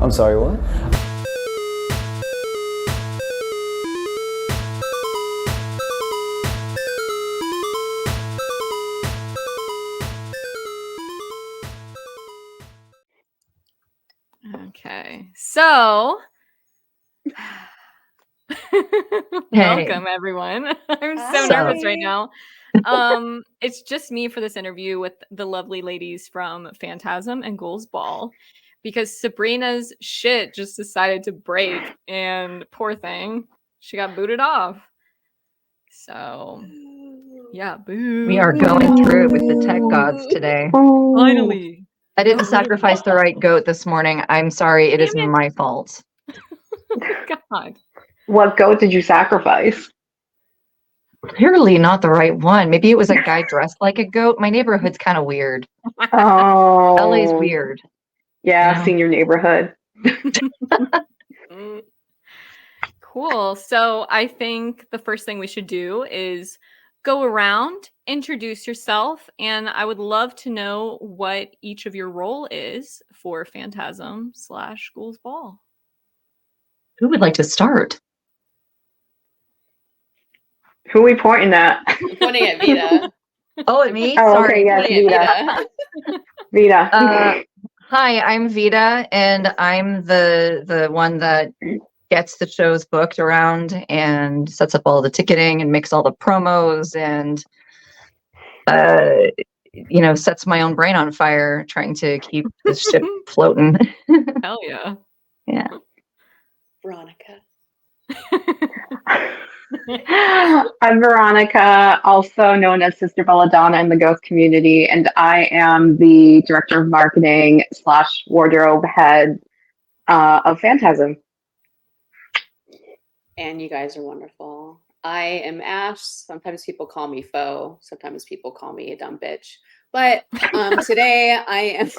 I'm sorry, what? Okay, so welcome everyone. I'm so nervous right now. It's just me for this interview with the lovely ladies from Phantasm and Ghouls Ball, because Sabrina's shit just decided to break, and poor thing, she got booted off. So yeah, boo. We are going through it with the tech gods today. Finally. I didn't sacrifice the right goat this morning. I'm sorry. It is my fault. God. What goat did you sacrifice? Clearly not the right one. Maybe it was a guy dressed like a goat. My neighborhood's kind of weird. Oh. LA's weird. Yeah, I've seen your neighborhood. Cool. So I think the first thing we should do is go around, introduce yourself, and I would love to know what each of your role is for Phantasm / Ghouls Ball. Who would like to start? Who are we pointing at? I'm pointing at Vita. Oh, at me? Oh, Sorry. okay, yes, Vita. Hi, I'm Vita, and I'm the one that gets the shows booked around and sets up all the ticketing and makes all the promos and sets my own brain on fire trying to keep the ship floating. Hell yeah. Yeah. Veronica. I'm Veronica, also known as Sister Belladonna in the ghost community, and I am the director of marketing / wardrobe head of Phantasm. And you guys are wonderful. I am Ash. Sometimes people call me Foe. Sometimes people call me a dumb bitch. But today I am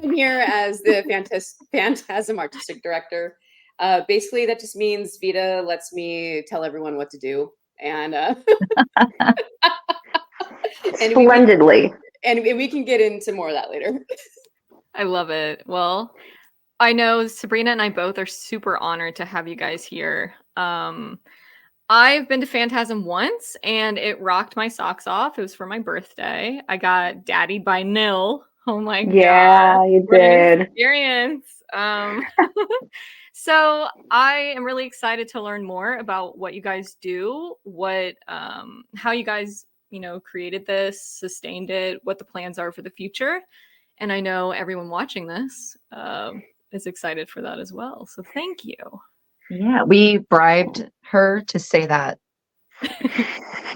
here as the Phantasm artistic director. Basically, that just means Vita lets me tell everyone what to do. And Splendidly. And we can get into more of that later. I love it. Well, I know Sabrina and I both are super honored to have you guys here. I've been to Phantasm once, and it rocked my socks off. It was for my birthday. I got daddied by Nil. Oh my god! Yeah, you did. Experience. So I am really excited to learn more about what you guys do, how you guys, created this, sustained it, what the plans are for the future. And I know everyone watching this is excited for that as well. So thank you. Yeah, we bribed her to say that.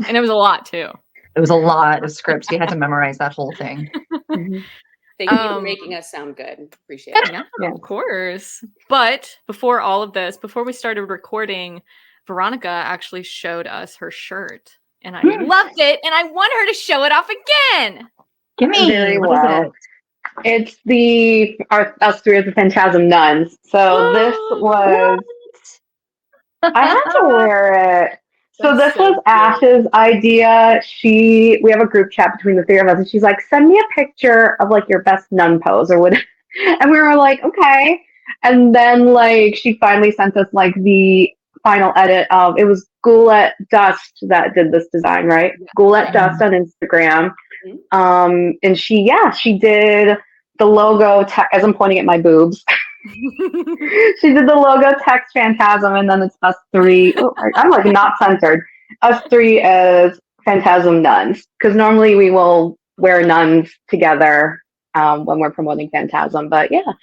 And it was a lot too. It was a lot of scripts. We had to memorize that whole thing. Thank you for making us sound good. Appreciate it. Yeah, of course. But before all of this, before we started recording, Veronica actually showed us her shirt. And I loved it. And I want her to show it off again. Give me. Very well. It's us three as the Phantasm nuns. So this was... I had to wear it. So this was Ash's idea. We have a group chat between the three of us, and she's like, "Send me a picture of like your best nun pose or whatever." And we were like, "Okay." And then like she finally sent us like the final edit of it was Ghoul Dust that did this design, right? Yeah. Ghoul Dust on Instagram. And she did the logo as I'm pointing at my boobs. She did the logo text Phantasm, and then it's us three. I'm like not censored. Us three as Phantasm nuns, because normally we will wear nuns together when we're promoting Phantasm. But yeah,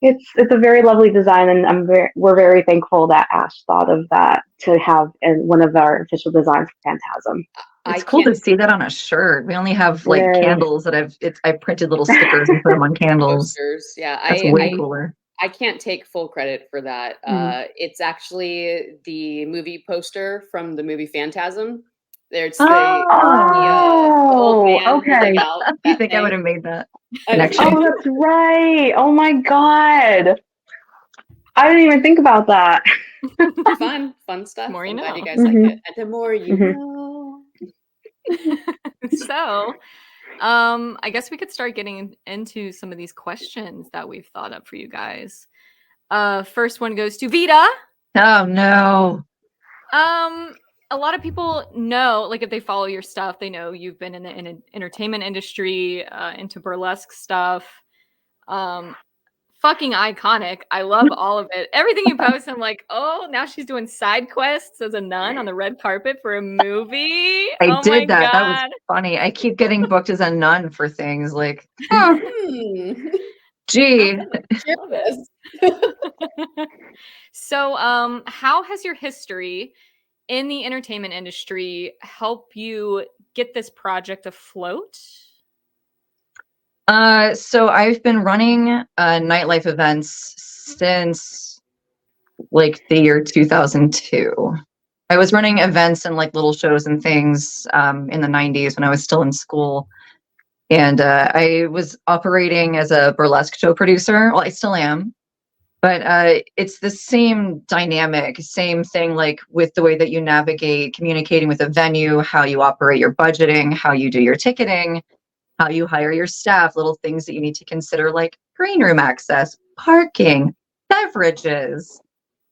it's a very lovely design, and we're very thankful that Ash thought of that to have in one of our official designs for Phantasm. It's cool to see that on a shirt. We only have like candles that I printed little stickers and put them on candles. Posters. Yeah, that's way cooler. I can't take full credit for that. It's actually the movie poster from the movie Phantasm. There's the old man. Okay. You think I would have made that connection? Oh, that's right. Oh my god. I didn't even think about that. Fun stuff. More you know. Glad you guys like it. And the more you know. So, I guess we could start getting into some of these questions that we've thought up for you guys. First one goes to Vita. Oh no. A lot of people know, like if they follow your stuff, they know you've been in the entertainment industry, into burlesque stuff. Fucking iconic. I love all of it. Everything you post, I'm like, oh, now she's doing side quests as a nun on the red carpet for a movie. I did that. God. That was funny. I keep getting booked as a nun for things like, gee. So, how has your history in the entertainment industry help you get this project afloat? So I've been running nightlife events since like the year 2002. I was running events and like little shows and things in the 90s when I was still in school. And I was operating as a burlesque show producer. Well, I still am. But it's the same dynamic, same thing, like with the way that you navigate communicating with a venue, how you operate your budgeting, how you do your ticketing, how you hire your staff, little things that you need to consider, like green room access, parking, beverages,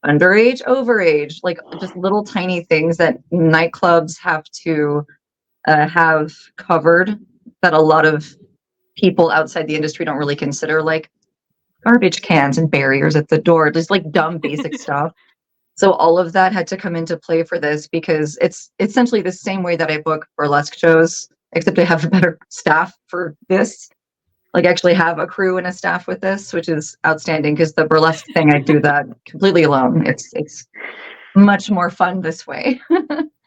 underage, overage, like just little tiny things that nightclubs have to have covered that a lot of people outside the industry don't really consider, like garbage cans and barriers at the door, just like dumb basic stuff. So all of that had to come into play for this because it's essentially the same way that I book burlesque shows, except I have a better staff for this. Like actually have a crew and a staff with this, which is outstanding because the burlesque thing, I do that completely alone. It's much more fun this way.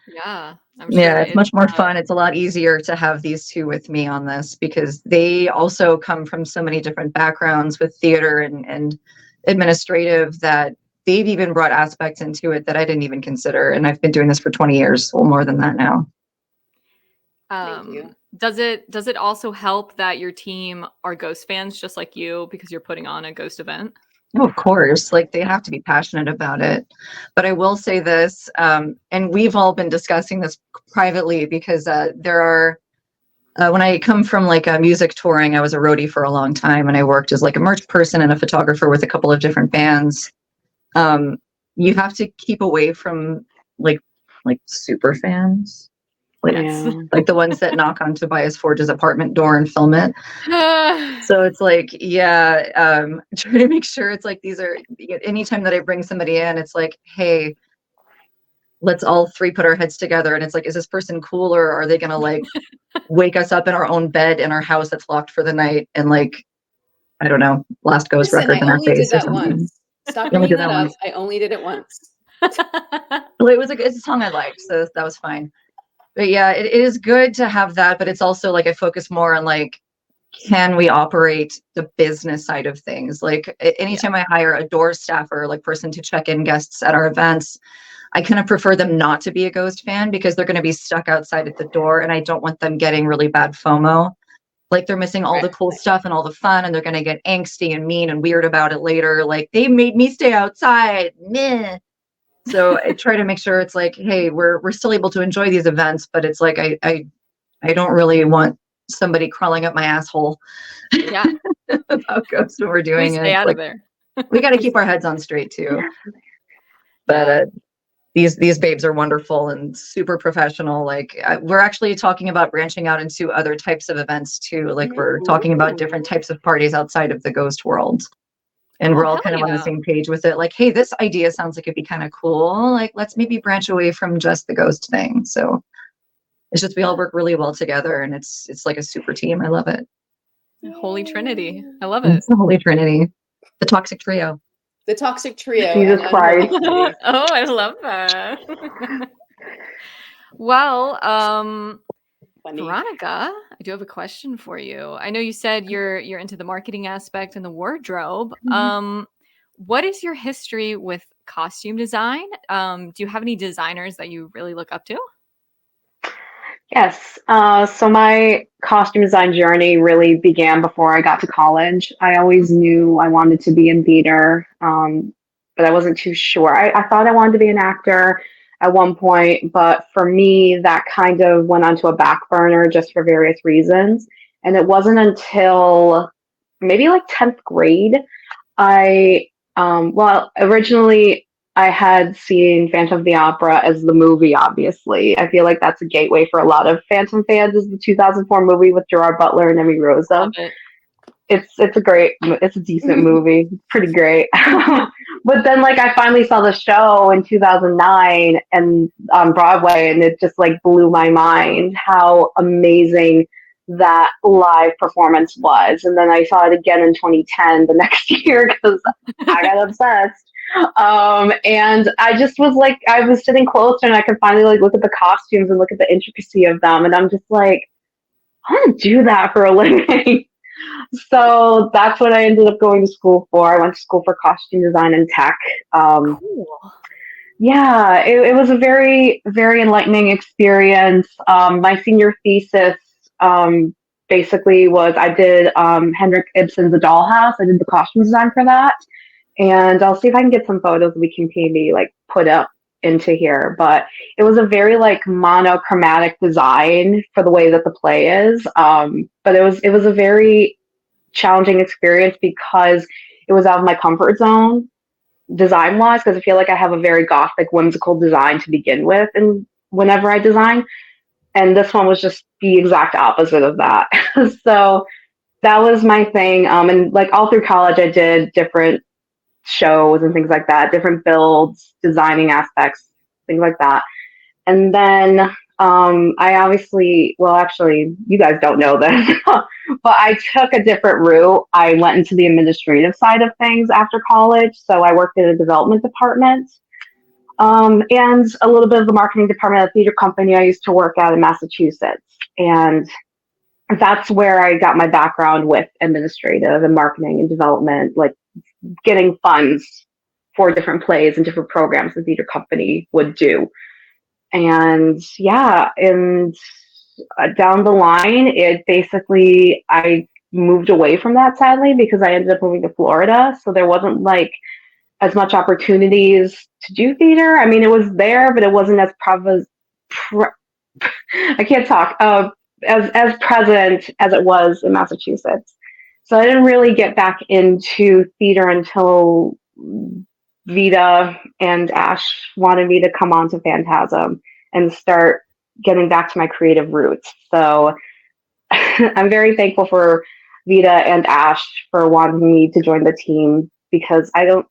Yeah. I'm sure yeah, it's much more fun. It's a lot easier to have these two with me on this because they also come from so many different backgrounds with theater and administrative that they've even brought aspects into it that I didn't even consider. And I've been doing this for 20 years, well, more than that now. Thank you. Does it also help that your team are Ghost fans just like you because you're putting on a Ghost event? Oh, of course, like they have to be passionate about it. But I will say this, and we've all been discussing this privately because there are, when I come from like a music touring, I was a roadie for a long time and I worked as like a merch person and a photographer with a couple of different bands. You have to keep away from like super fans. Like the ones that knock on Tobias Forge's apartment door and film it. So it's like, try to make sure it's like these are, anytime that I bring somebody in, it's like, hey, let's all three put our heads together. And it's like, is this person cool or are they going to like wake us up in our own bed in our house that's locked for the night and like, I don't know, blast Ghost records in our face or something. Once. Stop bringing that up. I only did it once. Well, it's a song I liked, so that was fine. But yeah, it is good to have that, but it's also like I focus more on like, can we operate the business side of things? Like anytime I hire a door staffer, like person to check in guests at our events, I kind of prefer them not to be a Ghost fan because they're going to be stuck outside at the door and I don't want them getting really bad FOMO. Like they're missing all the cool stuff and all the fun and they're going to get angsty and mean and weird about it later. Like they made me stay outside. Meh. So I try to make sure it's like, hey, we're still able to enjoy these events, but it's like I don't really want somebody crawling up my asshole. Yeah. about Ghosts when we're doing it. Stay out of there. We got to keep our heads on straight too. But these babes are wonderful and super professional. Like we're actually talking about branching out into other types of events too. Like we're talking about different types of parties outside of the Ghost world. And we're all kind of on the same page with it. Like, hey, this idea sounds like it'd be kind of cool. Like, let's maybe branch away from just the Ghost thing. So it's just we all work really well together, and it's like a super team. I love it. Holy Trinity. I love it. It's the Holy Trinity, the toxic trio. The toxic trio. Jesus Christ. Oh, I love that. Well, Veronica, I do have a question for you. I know you said you're into the marketing aspect and the wardrobe. What is your history with costume design? Do you have any designers that you really look up to? Yes. So my costume design journey really began before I got to college. I always knew I wanted to be in theater, but I wasn't too sure. I thought I wanted to be an actor at one point, but for me, that kind of went onto a back burner just for various reasons. And it wasn't until maybe like 10th grade, originally I had seen Phantom of the Opera as the movie, obviously. I feel like that's a gateway for a lot of Phantom fans, is the 2004 movie with Gerard Butler and Emmy Rosa. It's a decent movie. It's pretty great. But then like I finally saw the show in 2009 and on Broadway, and it just like blew my mind how amazing that live performance was. And then I saw it again in 2010 the next year because I got obsessed. And I just was like, I was sitting closer and I could finally like look at the costumes and look at the intricacy of them, and I'm just like, I want to do that for a living. So that's what I ended up going to school for. I went to school for costume design and tech. Cool. Yeah, it was a very, very enlightening experience. My senior thesis basically was, I did Henrik Ibsen's The Dollhouse. I did the costume design for that. And I'll see if I can get some photos we can maybe like put up into here. But it was a very like monochromatic design for the way that the play is. But it was a very challenging experience because it was out of my comfort zone design wise, because I feel like I have a very gothic, whimsical design to begin with, and whenever I design. And this one was just the exact opposite of that. So that was my thing. And like all through college, I did different shows and things like that, different builds, designing aspects, things like that. And then I obviously, well, actually, you guys don't know this, but I took a different route. I went into the administrative side of things after college. So I worked in a development department and a little bit of the marketing department at a theater company I used to work at in Massachusetts. And that's where I got my background with administrative and marketing and development, like getting funds for different plays and different programs the theater company would do. And yeah, and down the line, it basically, I moved away from that sadly because I ended up moving to Florida. So there wasn't like as much opportunities to do theater. I mean, it was there, but it wasn't as I can't talk, as present as it was in Massachusetts. So I didn't really get back into theater until Vita and Ash wanted me to come on to Phantasm and start getting back to my creative roots. So I'm very thankful for Vita and Ash for wanting me to join the team, because I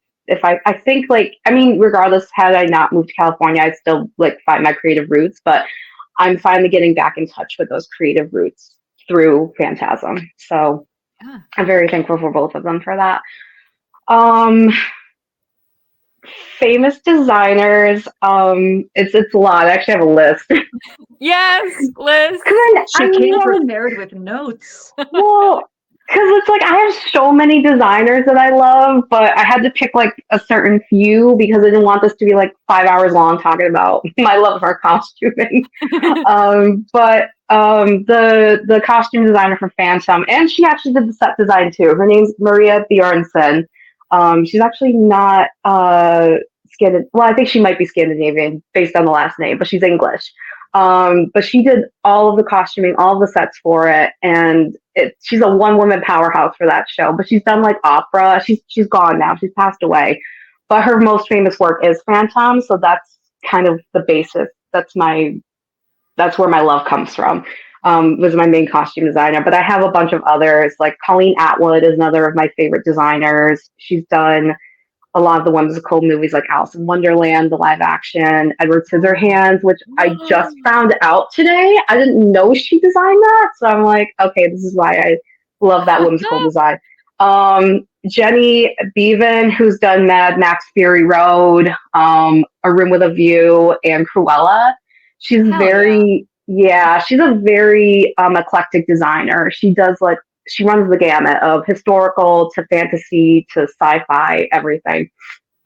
think like, I mean, regardless, had I not moved to California, I'd still like find my creative roots, but I'm finally getting back in touch with those creative roots through Phantasm. So yeah. I'm very thankful for both of them for that. Famous designers. It's a lot. I actually have a list. Yes, list. She came prepared with notes. Well, because it's like I have so many designers that I love, but I had to pick like a certain few because I didn't want this to be like 5 hours long talking about my love for costuming. But the costume designer for Phantom, and she actually did the set design too. Her name's Maria Bjornsson. She's actually not Scandinavian. Well, I think she might be Scandinavian based on the last name, but she's English. But she did all of the costuming, all of the sets for it, and she's a one-woman powerhouse for that show. But she's done like opera. She's gone now. She's passed away. But her most famous work is Phantom, so that's kind of the basis. That's where my love comes from. Was my main costume designer, but I have a bunch of others. Like Colleen Atwood is another of my favorite designers. She's done a lot of the whimsical movies like Alice in Wonderland, the live action, Edward Scissorhands, which I just found out today. I didn't know she designed that, so I'm like, okay, this is why I love that whimsical design. Jenny Beavan, who's done Mad Max Fury Road, A Room with a View, and Cruella. She's she's a very eclectic designer. She runs the gamut of historical to fantasy to sci-fi, everything.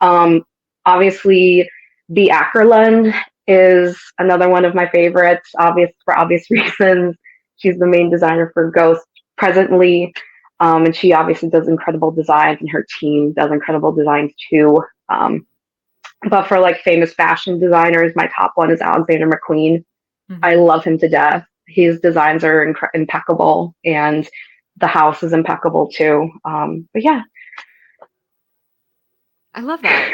Obviously, Bea Ackerlund is another one of my favorites, for obvious reasons. She's the main designer for Ghost presently, and she obviously does incredible designs, and her team does incredible designs too. But for like famous fashion designers, my top one is Alexander McQueen. Mm-hmm. I love him to death. His designs are impeccable, and the house is impeccable too. But yeah. I love that.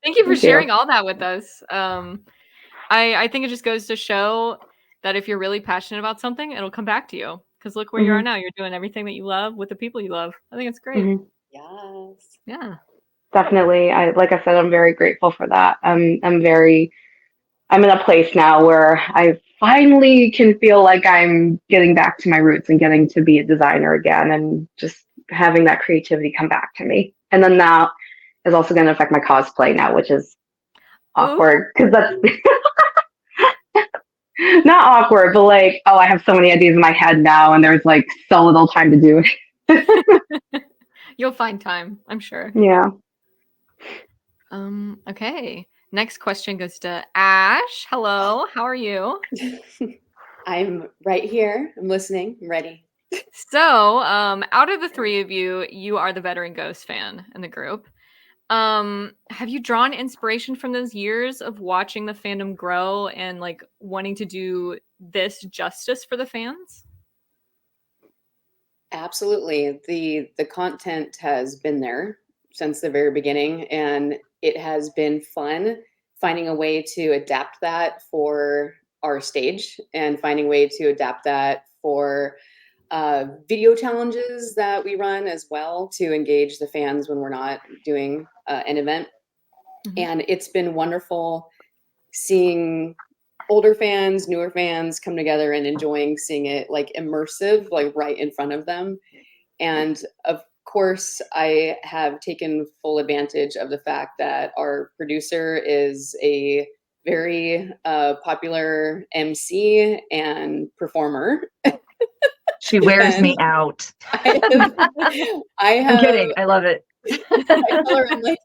Thank you for sharing all that with us. I think it just goes to show that if you're really passionate about something, it'll come back to you. Because look where you are now. You're doing everything that you love with the people you love. I think it's great. Yes. Yeah. Definitely. Like I said, I'm very grateful for that. I'm in a place now where I finally can feel like I'm getting back to my roots and getting to be a designer again, and just having that creativity come back to me. And then that is also going to affect my cosplay now, which is awkward because that's not awkward, but like, oh, I have so many ideas in my head now, and there's like so little time to do it. You'll find time, I'm sure. Yeah. Okay. Next question goes to Ash. Hello. How are you? I'm right here. I'm listening. I'm ready. So, out of the three of you, you are the veteran Ghost fan in the group. Have you drawn inspiration from those years of watching the fandom grow and like wanting to do this justice for the fans? Absolutely. The content has been there since the very beginning, and it has been fun finding a way to adapt that for our stage and finding a way to adapt that for video challenges that we run as well to engage the fans when we're not doing an event. And it's been wonderful seeing older fans, newer fans come together and enjoying seeing it like immersive, like right in front of them. And of course, I have taken full advantage of the fact that our producer is a very popular MC and performer. She wears me out. I'm kidding. I love it. I tell her, I'm like,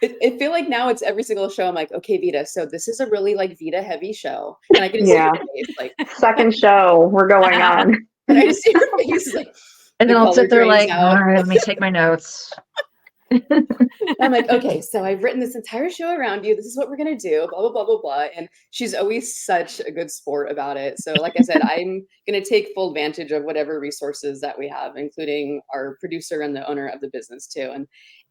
I feel like now it's every single show. I'm like, okay, Vita, so this is a really like Vita heavy show. And I can see her face, like second show, we're going on. And I just see her face like, and then I'll sit there like, all right, let me take my notes. I'm like, okay, so I've written this entire show around you. This is what we're gonna do, blah, blah, blah, blah, blah. And she's always such a good sport about it. So like I said, I'm gonna take full advantage of whatever resources that we have, including our producer and the owner of the business too.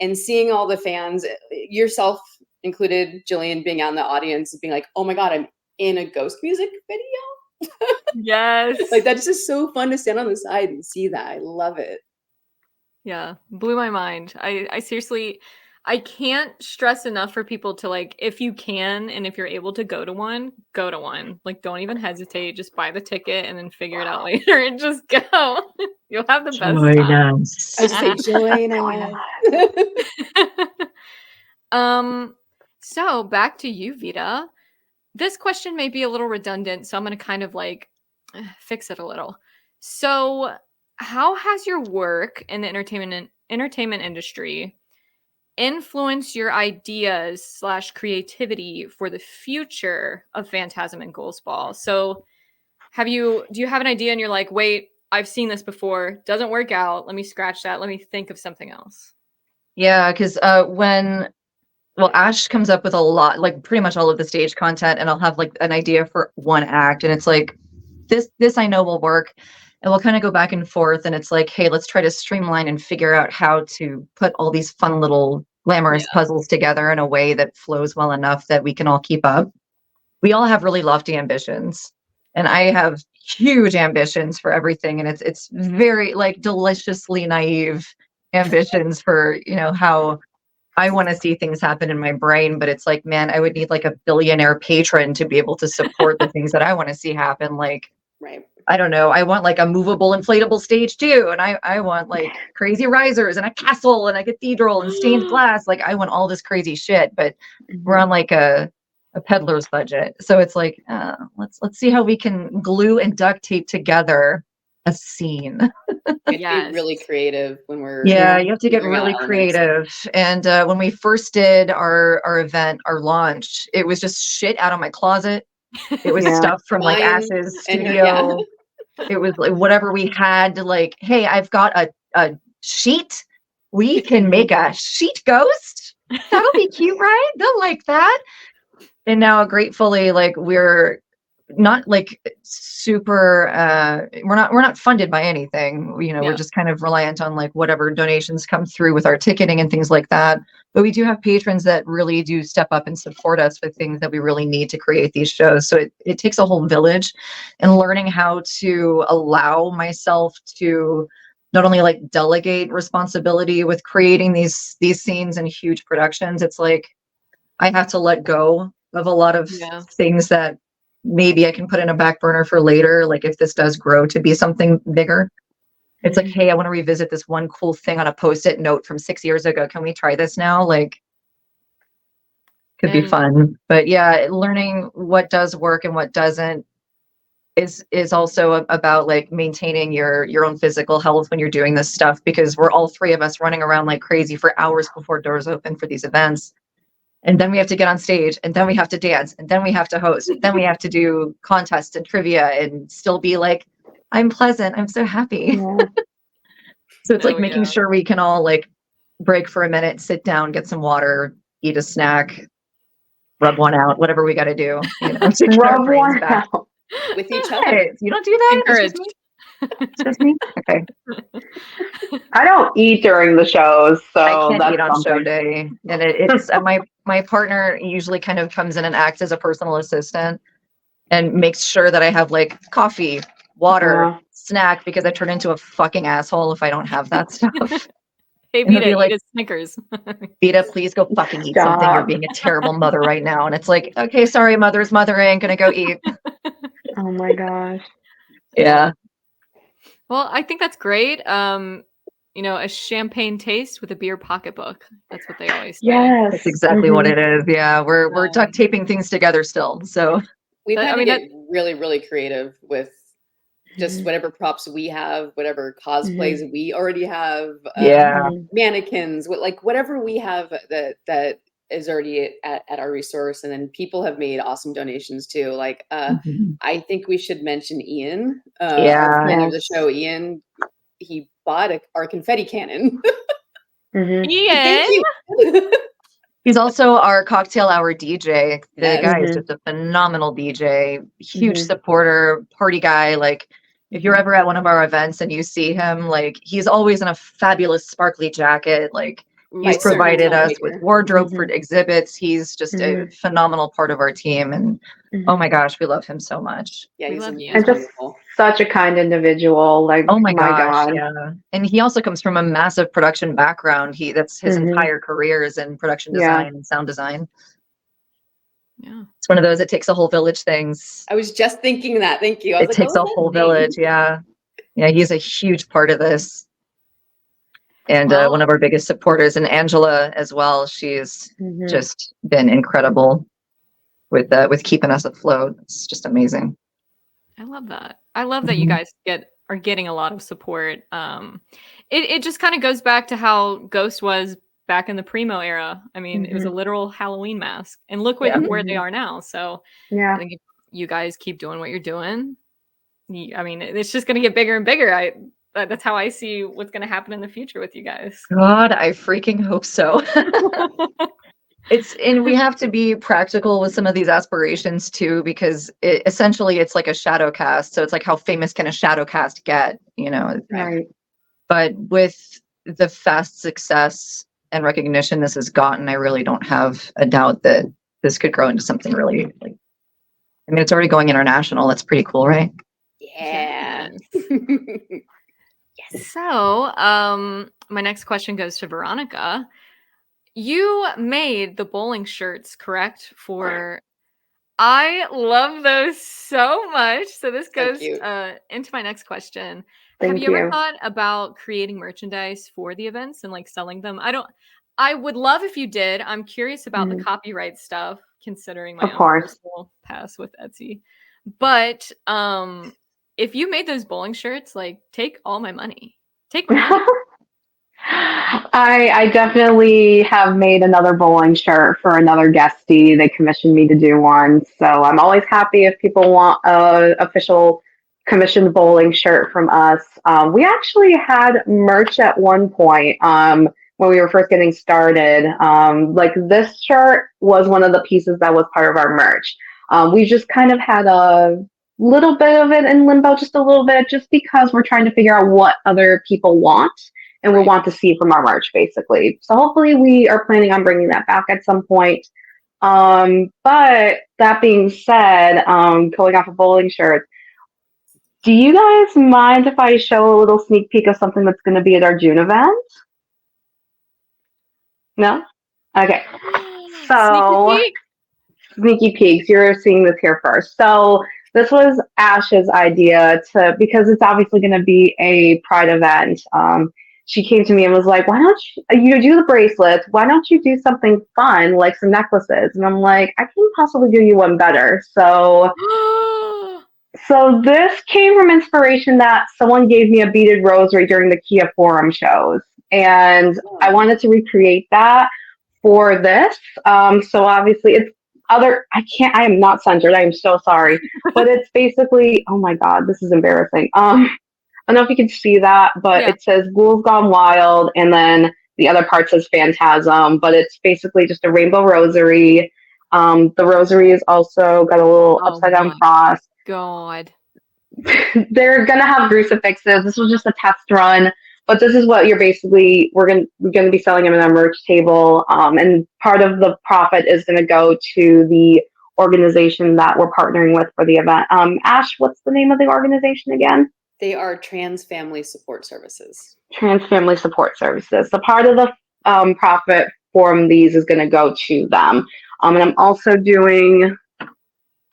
And seeing all the fans, yourself included, Jillian, being out in the audience and being like, oh my God, I'm in a ghost music video. Yes. Like that's just so fun to stand on the side and see that. I love it. Yeah, blew my mind. I seriously, I can't stress enough for people to like, if you can and if you're able to go to one, go to one. Like, don't even hesitate. Just buy the ticket and then figure it out later and just go. You'll have the best time. I say join us. So back to you, Vita. This question may be a little redundant, so I'm going to kind of like fix it a little. So how has your work in the entertainment industry influenced your ideas / creativity for the future of Phantasm and Ghouls Ball? So do you have an idea and you're like, wait, I've seen this before, doesn't work out, let me scratch that, let me think of something else? Yeah, because Ash comes up with a lot, like pretty much all of the stage content, and I'll have like an idea for one act, and it's like, this I know will work. And we'll kind of go back and forth, and it's like, hey, let's try to streamline and figure out how to put all these fun little glamorous puzzles together in a way that flows well enough that we can all keep up. We all have really lofty ambitions, and I have huge ambitions for everything, and it's very like deliciously naive ambitions for, you know, how I want to see things happen in my brain. But it's like, man, I would need like a billionaire patron to be able to support the things that I want to see happen. Like, right. I don't know. I want like a movable inflatable stage too. And I want like crazy risers and a castle and a cathedral and stained glass. Like I want all this crazy shit, but we're on like a peddler's budget. So it's like, let's see how we can glue and duct tape together a scene. You have to be really creative when we're you have to get really creative. And when we first did our event, our launch, it was just shit out of my closet. It was stuff from like Ash's studio. It was like whatever we had to like, hey, I've got a sheet. We can make a sheet ghost. That'll be cute, right? They'll like that. And now gratefully, like we're not like super, we're not funded by anything. We're just kind of reliant on like whatever donations come through with our ticketing and things like that. But we do have patrons that really do step up and support us with things that we really need to create these shows. So it takes a whole village, and learning how to allow myself to not only like delegate responsibility with creating these scenes and huge productions. It's like I have to let go of a lot of things that maybe I can put in a back burner for later. Like if this does grow to be something bigger, it's like, hey, I want to revisit this one cool thing on a Post-it note from 6 years ago. Can we try this now? Like, could be fun. But yeah, learning what does work and what doesn't is also about like maintaining your own physical health when you're doing this stuff, because we're all three of us running around like crazy for hours before doors open for these events. And then we have to get on stage, and then we have to dance, and then we have to host, and then we have to do contests and trivia and still be like, I'm pleasant. I'm so happy. Yeah. So it's like making sure we can all like break for a minute, sit down, get some water, eat a snack, rub one out, whatever we got to do. To get our brains back. With each other. Hey, you don't do that? Encouraged. It's just me? Okay. I don't eat during the shows, so I can't that's eat on something. show day. And it's my partner usually kind of comes in and acts as a personal assistant and makes sure that I have like coffee, water, snack, because I turn into a fucking asshole if I don't have that stuff. Hey, Vita, eat a Snickers. Vita, please go fucking eat something. You're being a terrible mother right now. And it's like, okay, sorry, mother's mothering. Gonna go eat. Oh my gosh. Yeah. Well, I think that's great. A champagne taste with a beer pocketbook. That's what they always say. Yes. That's exactly what it is. Yeah. We're duct taping things together still. So we've had to get really, really creative with just whatever props we have, whatever cosplays we already have, mannequins, whatever we have that is already at our resource. And then people have made awesome donations too. Like, I think we should mention Ian, our friend of the show, Ian. He bought our confetti cannon. Ian! He's also our cocktail hour DJ. The guy is just a phenomenal DJ, huge supporter, party guy. Like, if you're ever at one of our events and you see him, like, he's always in a fabulous sparkly jacket. Like, he's provided us with wardrobe for exhibits. He's just a phenomenal part of our team. And oh my gosh, we love him so much. Yeah, we love you. And just such a kind individual. Like, oh my gosh, yeah. And he also comes from a massive production background. That's his entire career is in production design and sound design. Yeah, it's one of those, it takes a whole village things. I was just thinking that. Thank you. It takes a whole village. Yeah. He's a huge part of this, and one of our biggest supporters. And Angela as well. She's just been incredible with keeping us afloat. It's just amazing. I love that. I love that you guys are getting a lot of support. It just kind of goes back to how Ghost was back in the Primo era. I mean, it was a literal Halloween mask, and look where they are now. So I think if you guys keep doing what you're doing, I mean, it's just going to get bigger and bigger. That's how I see what's going to happen in the future with you guys. God, I freaking hope so. And we have to be practical with some of these aspirations too, because essentially it's like a shadow cast. So it's like, how famous can a shadow cast get? Right. But with the fast success and recognition this has gotten, I really don't have a doubt that this could grow into something really, like, I mean, it's already going international. That's pretty cool, right? Yeah. Yes. So, my next question goes to Veronica. You made the bowling shirts, correct? I love those so much. So this goes into my next question. Have you ever thought about creating merchandise for the events and like selling them? I would love if you did. I'm curious about the copyright stuff, considering my own personal past with Etsy. But if you made those bowling shirts, like, take all my money. Take my money. I definitely have made another bowling shirt for another guestie. They commissioned me to do one. So I'm always happy if people want a official commissioned bowling shirt from us. We actually had merch at one point when we were first getting started. Like, this shirt was one of the pieces that was part of our merch. We just kind of had a little bit of it in limbo, just a little bit, just because we're trying to figure out what other people want and we want to see from our merch, basically. So hopefully we are planning on bringing that back at some point. But that being said, going off of bowling shirts, do you guys mind if I show a little sneak peek of something that's going to be at our June event? No? Okay. So, sneaky peeks, you're seeing this here first. So, this was Ash's idea because it's obviously going to be a Pride event. She came to me and was like, why don't you do the bracelets? Why don't you do something fun, like some necklaces? And I'm like, I can possibly do you one better. So this came from inspiration that someone gave me a beaded rosary during the Kia Forum shows. And I wanted to recreate that for this. So obviously it's I am not centered. I am so sorry. But it's basically, oh my God, this is embarrassing. I don't know if you can see that, but it says Ghouls Gone Wild, and then the other part says Phantasm, but it's basically just a rainbow rosary. The rosary is also got a little upside down cross. God. They're gonna have crucifixes. This was just a test run, but this is what we're gonna be selling them in our merch table. And part of the profit is gonna go to the organization that we're partnering with for the event. Ash, what's the name of the organization again? They are Trans Family Support Services. Trans Family Support Services. So part of the profit from these is going to go to them. And I'm also going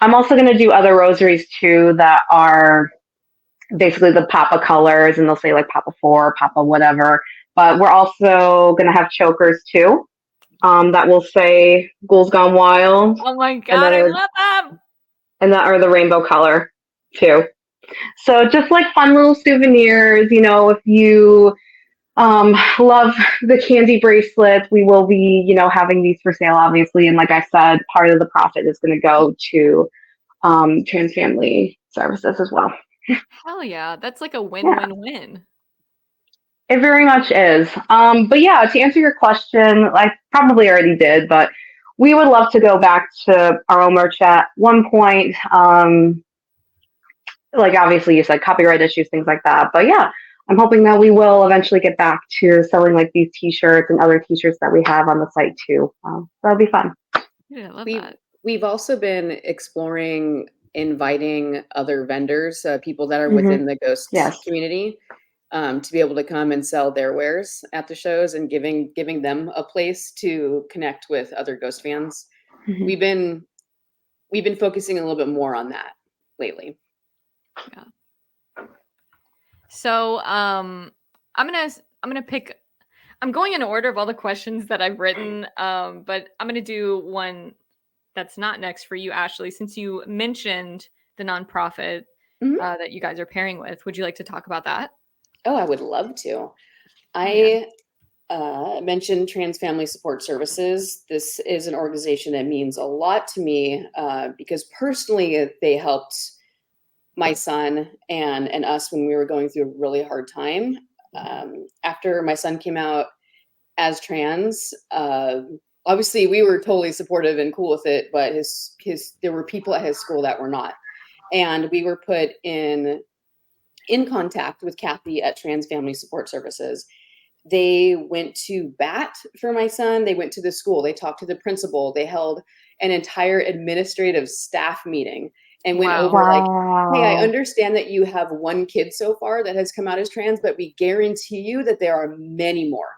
to do other rosaries too that are basically the Papa colors, and they'll say like Papa 4, Papa whatever. But we're also going to have chokers too that will say Ghouls Gone Wild. Oh my God, I love them! And that are the rainbow color too. So just like fun little souvenirs, if you love the candy bracelets, we will be, having these for sale, obviously. And like I said, part of the profit is going to go to Trans Family Services as well. Hell yeah. That's like a win-win-win. It very much is. But yeah, to answer your question, I probably already did, but we would love to go back to our own merch at one point. Like obviously you said copyright issues, things like that. But yeah, I'm hoping that we will eventually get back to selling like these t-shirts and other t-shirts that we have on the site too. That'll be fun. Yeah, I love that. We've also been exploring inviting other vendors, people that are within the ghost community, to be able to come and sell their wares at the shows and giving them a place to connect with other ghost fans. We've been focusing a little bit more on that lately. Yeah. So I'm going in order of all the questions that I've written, but I'm gonna do one that's not next for you, Ashley, since you mentioned the nonprofit that you guys are pairing with. Would you like to talk about that? Oh, I would love to. I mentioned Trans Family Support Services. This is an organization that means a lot to me because personally they helped my son and us when we were going through a really hard time. After my son came out as trans, obviously we were totally supportive and cool with it, but there were people at his school that were not. And we were put in contact with Kathy at Trans Family Support Services. They went to bat for my son. They went to the school. They talked to the principal. They held an entire administrative staff meeting and went over like, hey, I understand that you have one kid so far that has come out as trans, but we guarantee you that there are many more.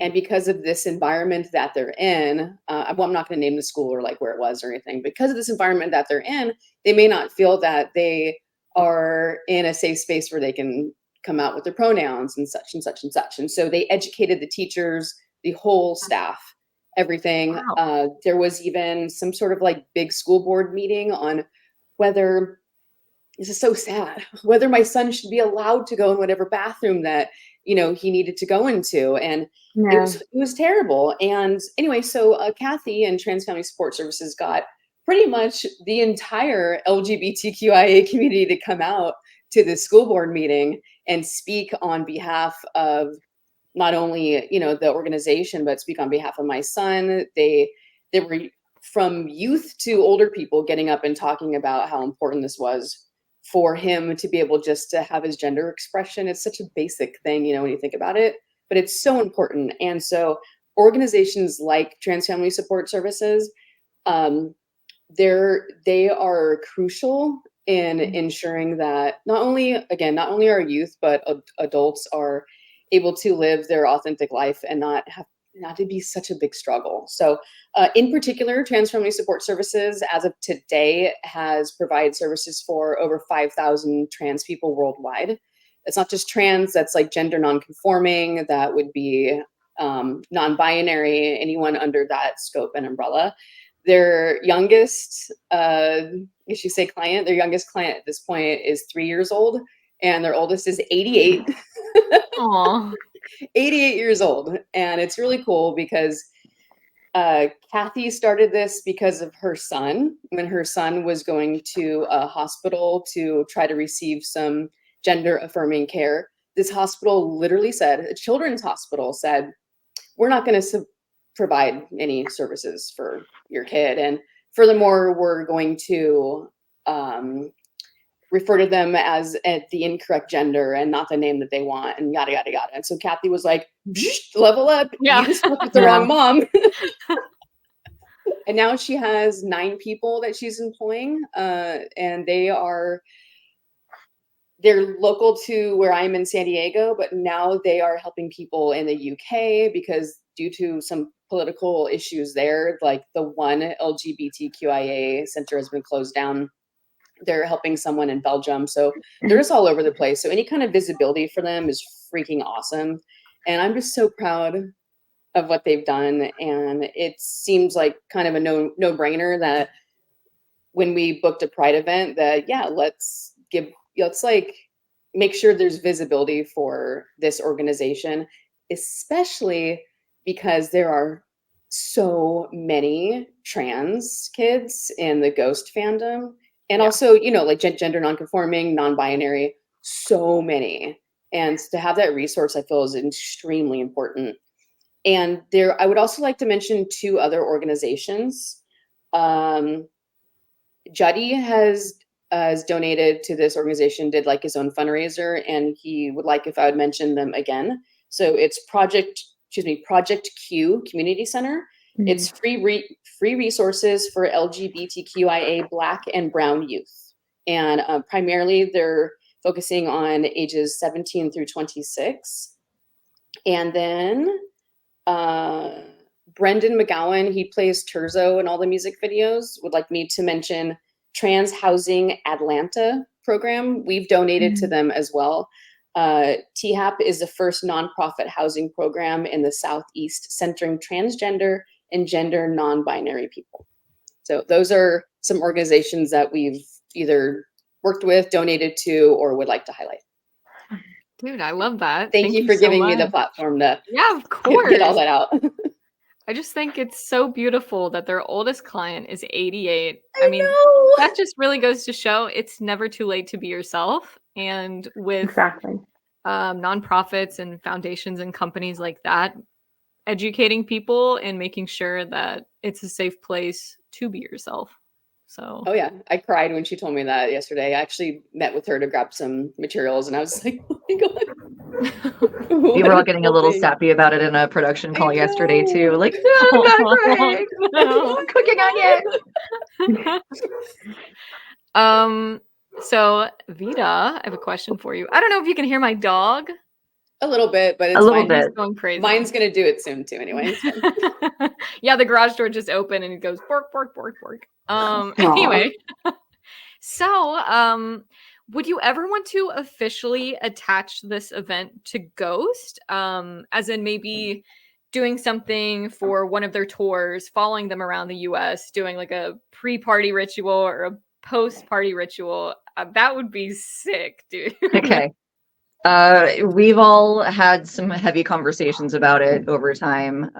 And because of this environment that they're in, I'm not going to name the school or like where it was or anything. Because of this environment that they're in, they may not feel that they are in a safe space where they can come out with their pronouns and such and such and such. And so they educated the teachers, the whole staff, everything. Wow. There was even some sort of like big school board meeting on whether, this is so sad, whether my son should be allowed to go in whatever bathroom that, he needed to go into. And it was terrible. And anyway, so Kathy and Trans Family Support Services got pretty much the entire LGBTQIA community to come out to the school board meeting and speak on behalf of not only, the organization, but speak on behalf of my son. There were from youth to older people getting up and talking about how important this was for him to be able just to have his gender expression. It's such a basic thing, when you think about it, but it's so important. And so organizations like Trans Family Support Services, they are crucial in ensuring that not only our youth, but adults are able to live their authentic life and not to be such a big struggle. So in particular, Trans Family Support Services, as of today, has provided services for over 5,000 trans people worldwide. It's not just trans, that's like gender nonconforming, that would be non-binary, anyone under that scope and umbrella. Their youngest, their youngest client at this point is 3 years old, and their oldest is 88. Aww. 88 years old. And it's really cool because Kathy started this because of her son. When her son was going to a hospital to try to receive some gender affirming care, this hospital literally said, a children's hospital said, we're not going to provide any services for your kid. And furthermore, we're going to refer to them as the incorrect gender and not the name that they want, and yada, yada, yada. And so Kathy was like, level up. Yeah. You just with the wrong mom. And now she has 9 people that she's employing. And they're local to where I'm in San Diego, but now they are helping people in the UK because due to some political issues there, like the one LGBTQIA center has been closed down. They're helping someone in Belgium. So they're just all over the place. So any kind of visibility for them is freaking awesome. And I'm just so proud of what they've done. And it seems like kind of a no-brainer that when we booked a Pride event that, let's make sure there's visibility for this organization, especially because there are so many trans kids in the Ghost fandom. And also, like gender nonconforming, non-binary, so many. And to have that resource, I feel, is extremely important. And I would also like to mention 2 other organizations. Juddy has donated to this organization, did like his own fundraiser, and he would like if I would mention them again. So it's Project Q Community Center. Mm-hmm. It's free resources for LGBTQIA Black and Brown youth. And primarily they're focusing on ages 17 through 26. And then Brendan McGowan, he plays Terzo in all the music videos, would like me to mention Trans Housing Atlanta program. We've donated to them as well. THAP is the first nonprofit housing program in the Southeast centering transgender and gender non-binary people. So those are some organizations that we've either worked with, donated to, or would like to highlight. Dude, I love that. Thank you for giving me the platform to of course. Get all that out. I just think it's so beautiful that their oldest client is 88. I mean, know. That just really goes to show it's never too late to be yourself. And with nonprofits and foundations and companies like that, educating people and making sure that it's a safe place to be yourself. So. Oh yeah, I cried when she told me that yesterday. I actually met with her to grab some materials, and I was like, "Oh my god!" We were all getting a little sappy about it in a production call yesterday too. Like, no, not great. No. Cooking onion. So Vita, I have a question for you. I don't know if you can hear my dog. A little bit, but it's a little bit. He's going crazy. Mine's gonna do it soon too. Anyway. Yeah, the garage door just opened and it goes bork, bork, bork, bork. Anyway, so would you ever want to officially attach this event to Ghost? As in maybe doing something for one of their tours, following them around the US, doing like a pre-party ritual or a post-party ritual. That would be sick, dude. Okay. We've all had some heavy conversations about it over time.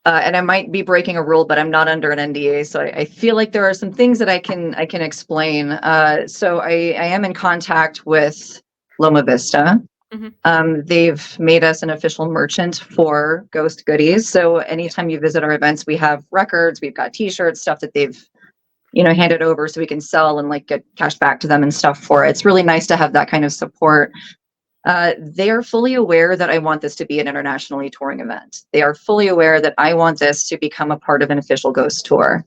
And I might be breaking a rule, but I'm not under an NDA. So I feel like there are some things that I can explain. So I am in contact with Loma Vista. They've made us an official merchant for Ghost Goodies. So anytime you visit our events, we have records, we've got t-shirts, stuff that they've, handed over so we can sell and like get cash back to them and stuff for it. It's really nice to have that kind of support. They are fully aware that I want this to be an internationally touring event. They are fully aware that I want this to become a part of an official Ghost tour.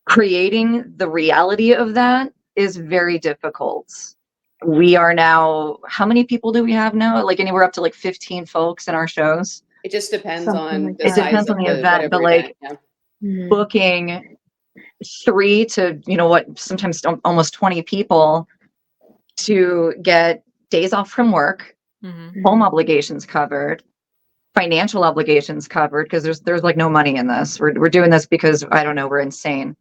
Creating the reality of that is very difficult. We are now, how many people do we have now? Like anywhere up to like 15 folks in our shows. It just depends Something on like the that. It size depends of on the event, but like booking 3 to, sometimes almost 20 people to get days off from work, home obligations covered, financial obligations covered, because there's like no money in this. We're doing this because, I don't know, we're insane.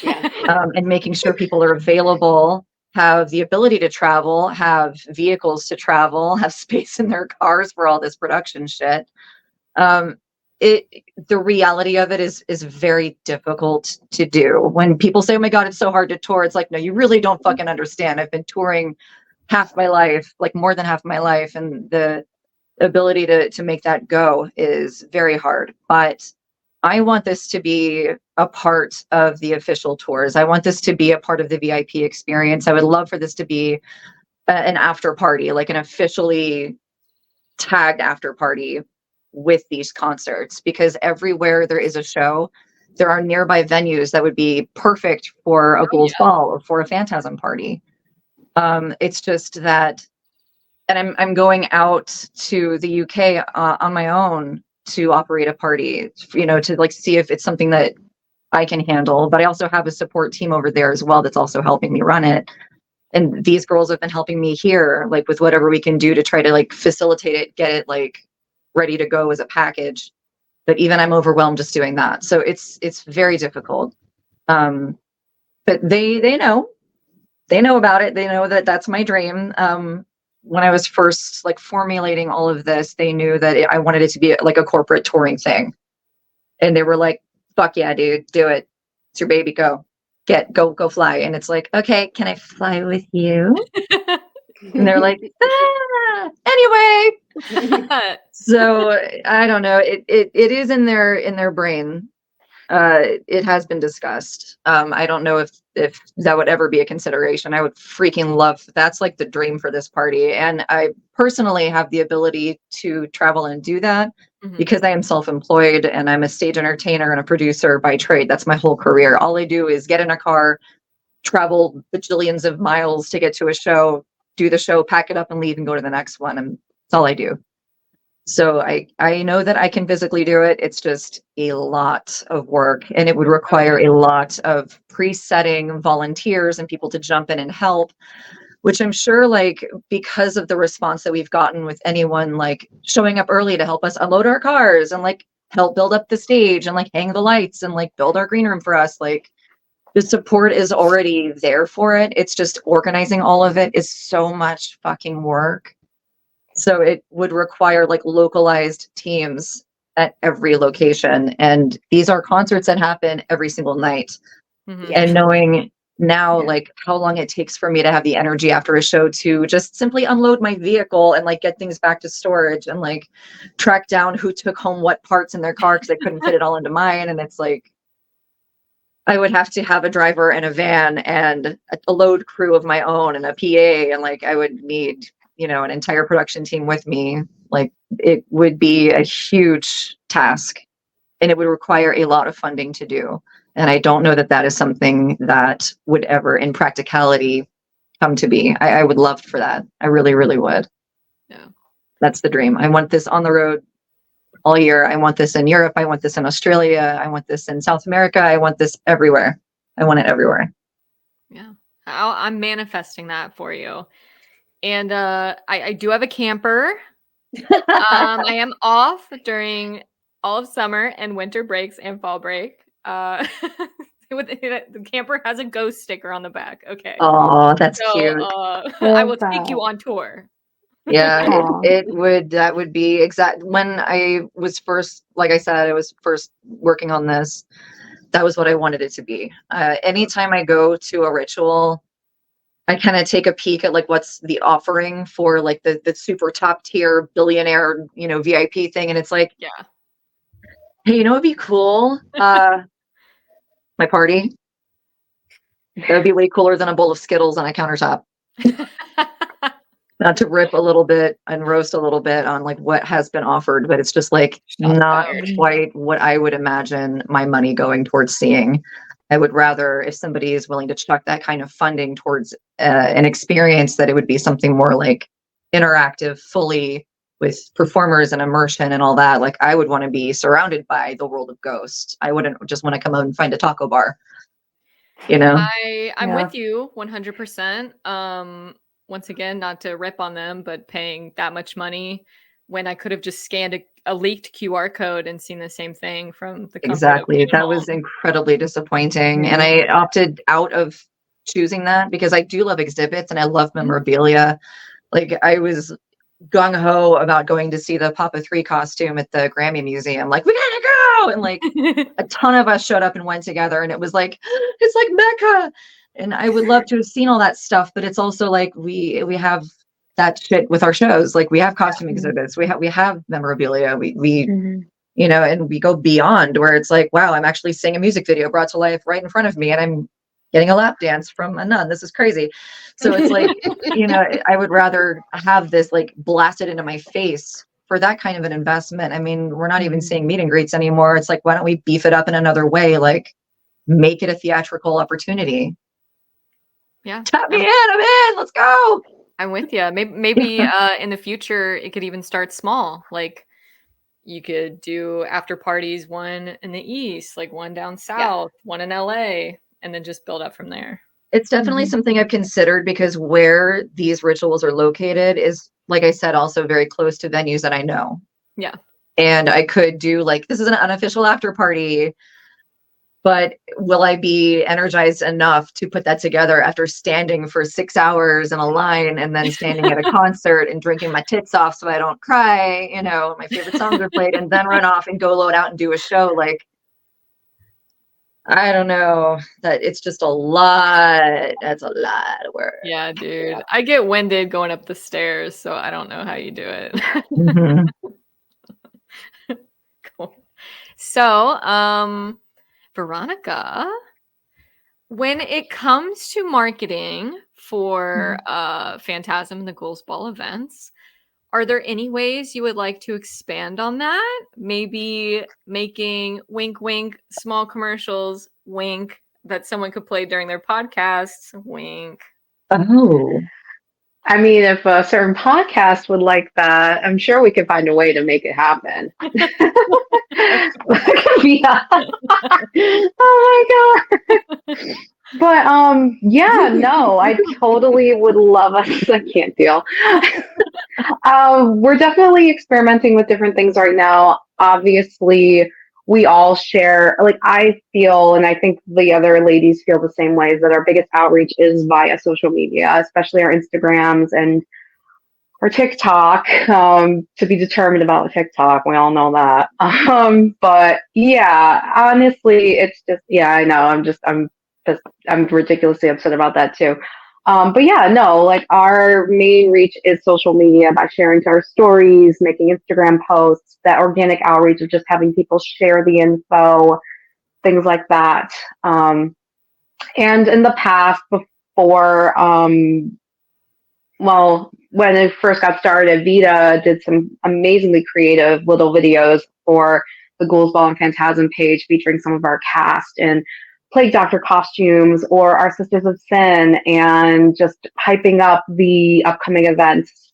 Yeah. And making sure people are available, have the ability to travel, have vehicles to travel, have space in their cars for all this production shit. The reality of it is very difficult to do. When people say, oh my God, it's so hard to tour, it's like, no, you really don't fucking understand. I've been touring half my life, like more than half my life, and the ability to make that go is very hard. But I want this to be a part of the official tours. I want this to be a part of the VIP experience. I would love for this to be an after party, like an officially tagged after party with these concerts, because everywhere there is a show, there are nearby venues that would be perfect for a Ghouls Ball or for a Phantasm party. It's just that, and I'm going out to the UK on my own to operate a party, to like see if it's something that I can handle. But I also have a support team over there as well that's also helping me run it. And these girls have been helping me here, like with whatever we can do to try to like facilitate it, get it like ready to go as a package. But even I'm overwhelmed just doing that. So it's very difficult. But they know about it. They know that that's my dream. When I was first like formulating all of this, they knew that I wanted it to be like a corporate touring thing. And they were like, fuck yeah, dude, do it. It's your baby. Go fly. And it's like, okay, can I fly with you? And they're like, anyway. So I don't know. It is in their brain. It has been discussed. I don't know if that would ever be a consideration. I would freaking love, that's like the dream for this party. And I personally have the ability to travel and do that because I am self-employed and I'm a stage entertainer and a producer by trade. That's my whole career. All I do is get in a car, travel bajillions of miles to get to a show, do the show, pack it up and leave and go to the next one. And that's all I do. So I know that I can physically do it. It's just a lot of work, and it would require a lot of pre-setting volunteers and people to jump in and help, which I'm sure, like, because of the response that we've gotten with anyone like showing up early to help us unload our cars and like help build up the stage and like hang the lights and like build our green room for us, like the support is already there for it. It's just organizing all of it is so much fucking work. So it would require like localized teams at every location. And these are concerts that happen every single night. And knowing now like how long it takes for me to have the energy after a show to just simply unload my vehicle and like get things back to storage and like track down who took home what parts in their car because I couldn't fit it all into mine. And it's like, I would have to have a driver and a van and a load crew of my own and a PA. And like, I would need, an entire production team with me. Like it would be a huge task and it would require a lot of funding to do. And I don't know that that is something that would ever in practicality come to be. I would love for that. I really, really would. Yeah. That's the dream. I want this on the road all year. I want this in Europe. I want this in Australia. I want this in South America. I want this everywhere. I want it everywhere. Yeah. I'm manifesting that for you. And I do have a camper. I am off during all of summer and winter breaks and fall break. The camper has a ghost sticker on the back. Okay. Oh, that's cute. I will take you on tour. Yeah, that would be exact. When I was first, like I said, I was first working on this. That was what I wanted it to be. Anytime I go to a ritual, I kind of take a peek at like what's the offering for like the super top tier billionaire, VIP thing. And it's like, yeah. Hey, it'd be cool. My party. That would be way cooler than a bowl of Skittles on a countertop. Not to rip a little bit and roast a little bit on like what has been offered, but it's just like not quite what I would imagine my money going towards seeing. I would rather, if somebody is willing to chuck that kind of funding towards an experience, that it would be something more like interactive, fully with performers and immersion and all that. Like I would want to be surrounded by the world of Ghost. I wouldn't just want to come out and find a taco bar. I'm with you 100%. Once again, not to rip on them, but paying that much money when I could have just scanned a leaked QR code and seen the same thing from the comfort Exactly. That was incredibly disappointing. And I opted out of choosing that because I do love exhibits and I love memorabilia. Like I was gung-ho about going to see the Papa 3 costume at the Grammy Museum. Like, we gotta go! And like a ton of us showed up and went together and it was like, it's like Mecca. And I would love to have seen all that stuff, but it's also like we have that shit with our shows. Like we have costume exhibits, we have memorabilia, we and we go beyond where it's like, wow, I'm actually seeing a music video brought to life right in front of me and I'm getting a lap dance from a nun. This is crazy. So it's like, I would rather have this like blasted into my face for that kind of an investment. I mean, we're not even seeing meet and greets anymore. It's like, why don't we beef it up in another way? Like make it a theatrical opportunity. Yeah. Tap me in. I'm in. Let's go. I'm with you. Maybe in the future, it could even start small. Like you could do after parties, one in the East, like one down South, one in LA, and then just build up from there. It's definitely something I've considered because where these rituals are located is, like I said, also very close to venues that I know. Yeah. And I could do like, this is an unofficial after party. But will I be energized enough to put that together after standing for 6 hours in a line and then standing at a concert and drinking my tits off so I don't cry, my favorite songs are played and then run off and go load out and do a show? Like, I don't know. That it's just a lot. That's a lot of work. Yeah, dude. Yeah. I get winded going up the stairs, so I don't know how you do it. Cool. So, Veronica, when it comes to marketing for Phantasm and the Ghouls Ball events, are there any ways you would like to expand on that? Maybe making wink, wink, small commercials, wink, that someone could play during their podcasts, wink. Oh. I mean, if a certain podcast would like that, I'm sure we could find a way to make it happen. Oh my God. But yeah, no, I totally would love us. I can't deal. We're definitely experimenting with different things right now. Obviously, we all share, like I feel, and I think the other ladies feel the same way, is that our biggest outreach is via social media, especially our Instagrams and our TikTok, to be determined about TikTok. We all know that. But yeah, honestly, it's just, I know I'm ridiculously upset about that too. But yeah, no, like our main reach is social media by sharing to our stories, making Instagram posts, that organic outreach of just having people share the info, things like that. And in the past, before, when it first got started, Vita did some amazingly creative little videos for the Ghouls Ball and Phantasm page featuring some of our cast and Plague Doctor costumes or our Sisters of Sin, and just hyping up the upcoming events,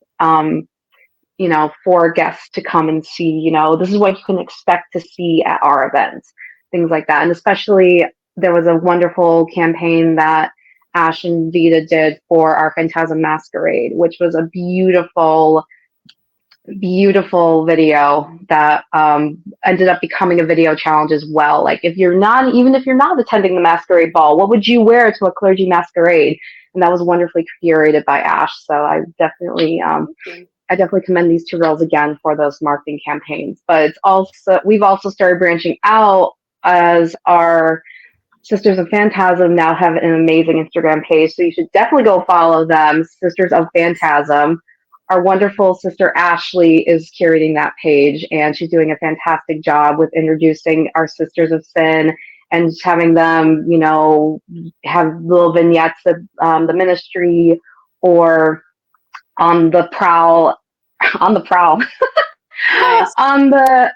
for guests to come and see, this is what you can expect to see at our events, things like that. And especially there was a wonderful campaign that Ash and Vita did for our Phantasm Masquerade, which was a beautiful video that ended up becoming a video challenge as well. Like even if you're not attending the masquerade ball, what would you wear to a clergy masquerade? And that was wonderfully curated by Ash. So I definitely commend these two girls again for those marketing campaigns. But we've also started branching out as our Sisters of Phantasm now have an amazing Instagram page, so you should definitely go follow them, Sisters of Phantasm. Our wonderful sister Ashley is curating that page, and she's doing a fantastic job with introducing our Sisters of Sin and just having them, have little vignettes of the ministry or on the prowl, Nice. on the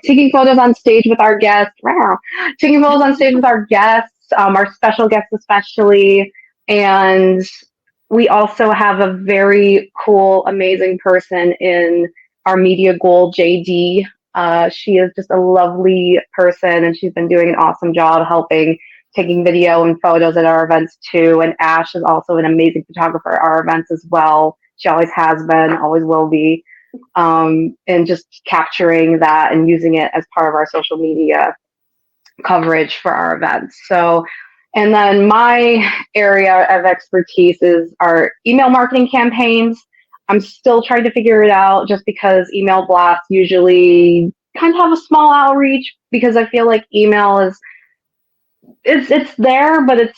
taking photos on stage with our guests. Wow. Taking photos on stage with our guests, our special guests especially, and we also have a very cool, amazing person in our media goal, JD. She is just a lovely person, and she's been doing an awesome job helping, taking video and photos at our events too. And Ash is also an amazing photographer at our events as well. She always has been, always will be. And just capturing that and using it as part of our social media coverage for our events. So, and then my area of expertise is our email marketing campaigns. I'm still trying to figure it out just because email blasts usually kind of have a small outreach, because I feel like email is, it's there, but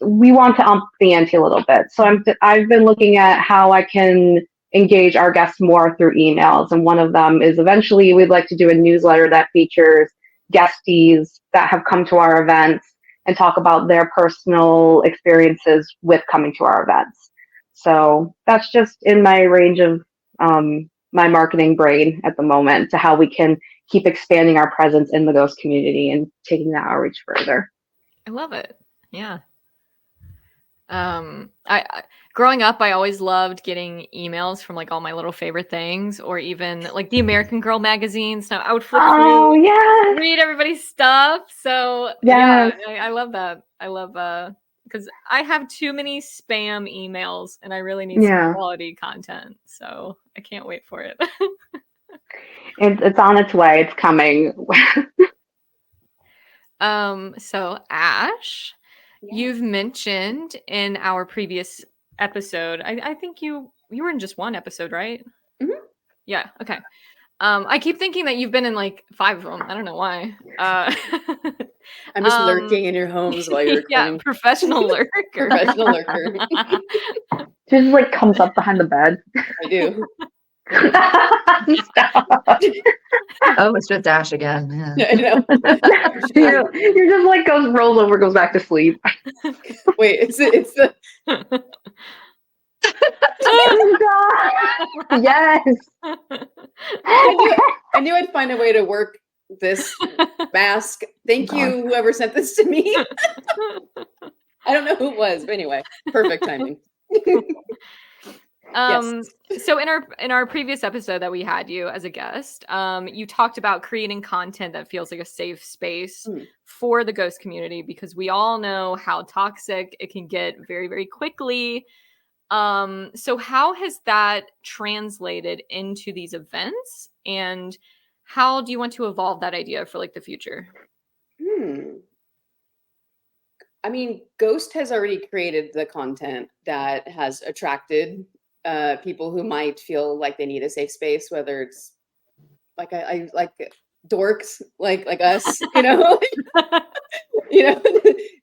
we want to up the ante a little bit. So I've been looking at how I can engage our guests more through emails. And one of them is eventually we'd like to do a newsletter that features guesties that have come to our events and talk about their personal experiences with coming to our events. So that's just in my range of my marketing brain at the moment, to how we can keep expanding our presence in the ghost community and taking that outreach further. I love it. Yeah. I growing up, I always loved getting emails from like all my little favorite things, or even like the American Girl magazines. Now I would flip through, yes. read everybody's stuff. So yes. yeah, I love that. I love because I have too many spam emails, and I really need some quality content. So I can't wait for it. It's on its way. It's coming. So Ash, you've mentioned in our previous episode, I think you were in just one episode, right? Mm-hmm. Yeah. Okay. I keep thinking that you've been in like 5 of them. I don't know why. I'm just lurking in your homes while you're recording. Yeah, professional lurker. Professional lurker. She just like comes up behind the bed. I do. Stop. Oh, it's just Ash again. Yeah. I know. You're just like rolls over, goes back to sleep. Wait, it's the yes. I knew I'd find a way to work this mask. Thank you, whoever sent this to me. I don't know who it was, but anyway, perfect timing. Yes. So in our previous episode that we had you as a guest, you talked about creating content that feels like a safe space for the ghost community, because we all know how toxic it can get very, very quickly. So how has that translated into these events, and how do you want to evolve that idea for like the future? I mean, Ghost has already created the content that has attracted people who might feel like they need a safe space, whether it's like I like dorks like us,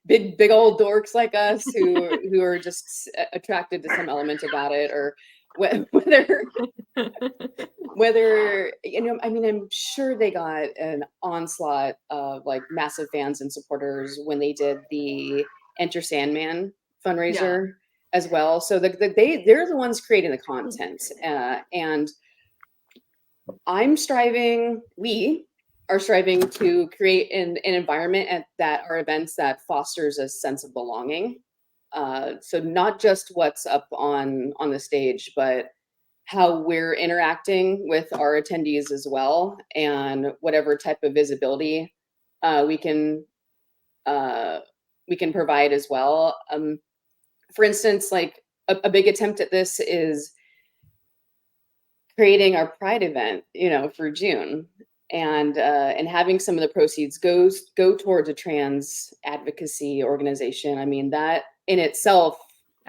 big old dorks like us who are just attracted to some element about it, or whether I mean, I'm sure they got an onslaught of like massive fans and supporters when they did the Enter Sandman fundraiser as well. So they're the ones creating the content, and we are striving to create an environment that our events that fosters a sense of belonging. So not just what's up on the stage, but how we're interacting with our attendees as well, and whatever type of visibility we can provide as well. For instance, like a big attempt at this is creating our Pride event, for June, and having some of the proceeds go towards a trans advocacy organization. I mean, that in itself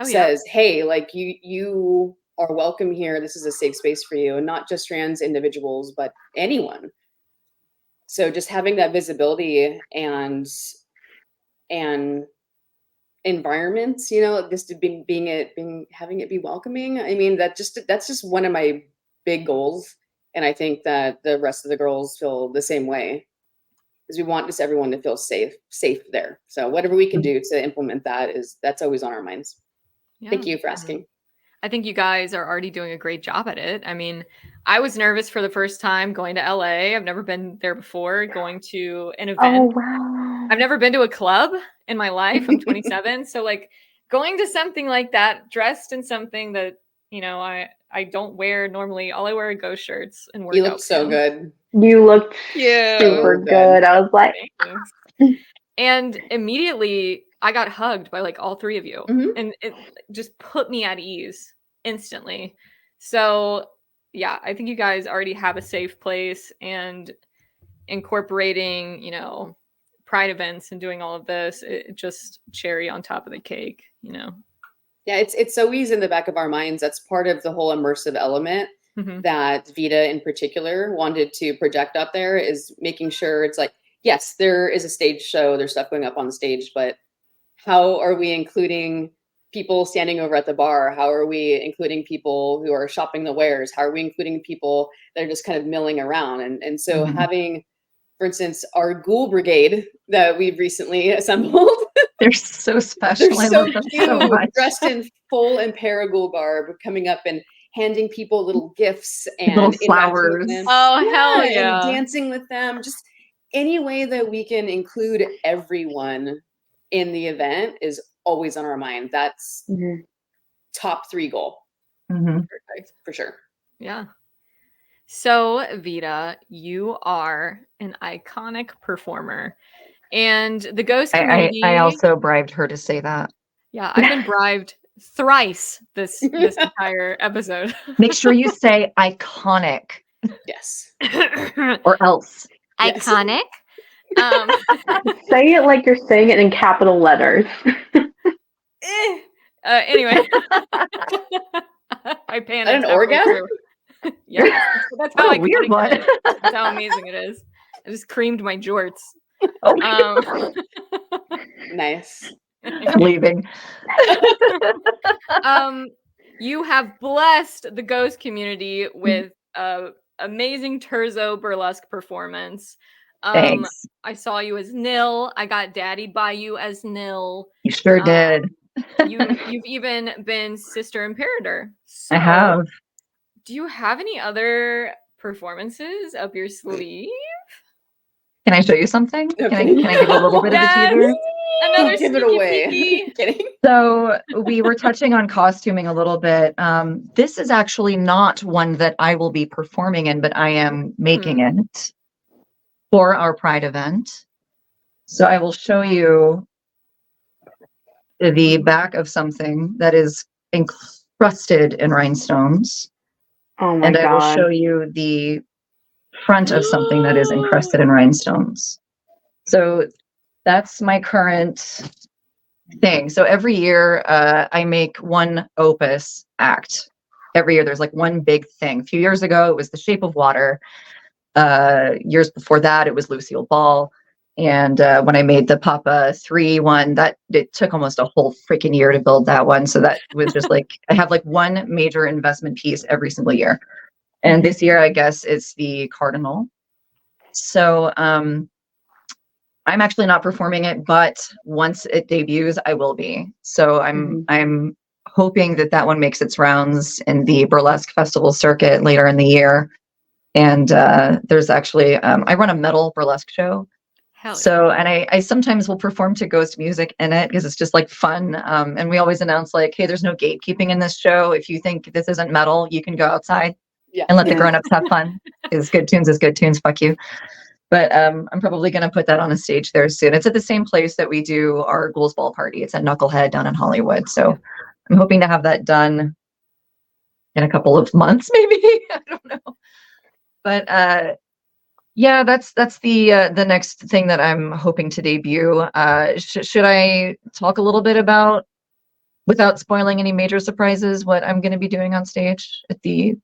says, hey, like you are welcome here. This is a safe space for you, and not just trans individuals, but anyone. So just having that visibility and environments, just having it be welcoming. I mean, that's just one of my big goals. And I think that the rest of the girls feel the same way, because we want just everyone to feel safe there. So whatever we can do to implement that's always on our minds. Yeah. Thank you for asking. I think you guys are already doing a great job at it. I mean, I was nervous for the first time going to LA. I've never been there before, going to an event. Oh, wow. I've never been to a club in my life. I'm 27. So like going to something like that, dressed in something that, I don't wear normally. All I wear are ghost shirts and workout. You look so good. You looked super good. I was like, and immediately I got hugged by like all three of you, and it just put me at ease instantly. So yeah, I think you guys already have a safe place, and incorporating, pride events and doing all of this, it just cherry on top of the cake, Yeah, it's always in the back of our minds. That's part of the whole immersive element that Vita in particular wanted to project up there, is making sure it's like, yes, there is a stage show, there's stuff going up on the stage, but how are we including people standing over at the bar? How are we including people who are shopping the wares? How are we including people that are just kind of milling around? And so having, for instance, our Ghoul Brigade that we've recently assembled. They're so special. They're so cute, so much. Dressed in full and Paraghoul garb, coming up and handing people little gifts and little flowers. Oh, hell yeah. And dancing with them. Just any way that we can include everyone in the event is always on our mind. That's top 3 goal. For sure. Yeah. So Vita, you are an iconic performer, and the ghost community. I also bribed her to say that. Yeah, I've been bribed thrice this entire episode. Make sure you say iconic. Yes. Or else. Iconic. Say it like you're saying it in capital letters. Anyway. I panicked. An orgasm? Yeah. That's how weird one. That's how amazing it is. I just creamed my jorts. Nice. I'm leaving. You have blessed the ghost community with amazing Terzo burlesque performance. Thanks. I saw you as Nil. I got daddied by you as Nil. You sure did. You've even been Sister Imperator. So, I have. Do you have any other performances up your sleeve? Can I show you something? Can I give a little bit of a teaser? Another give it away. Kidding. So we were touching on costuming a little bit. This is actually not one that I will be performing in, but I am making it for our Pride event. So I will show you the back of something that is encrusted in rhinestones. Oh my God. And I will show you the front of something that is encrusted in rhinestones. So that's my current thing. So every year I make one opus act. Every year there's like one big thing. A few years ago it was The Shape of Water. Years before that it was Lucille Ball. And when I made the Papa 3 one, it took almost a whole freaking year to build that one. So that was just like, I have like one major investment piece every single year. And this year, I guess, it's the Cardinal. So I'm actually not performing it, but once it debuts, I will be. So I'm hoping that one makes its rounds in the burlesque festival circuit later in the year. And there's actually, I run a metal burlesque show. So, and I sometimes will perform to ghost music in it because it's just like fun. And we always announce like, hey, there's no gatekeeping in this show. If you think this isn't metal, you can go outside and let the grown-ups have fun. It's good tunes is good tunes. Fuck you. But I'm probably going to put that on a stage there soon. It's at the same place that we do our Ghouls Ball party. It's at Knucklehead down in Hollywood. So I'm hoping to have that done in a couple of months, maybe. I don't know. But yeah, that's the next thing that I'm hoping to debut. Should I talk a little bit about, without spoiling any major surprises, what I'm going to be doing on stage at the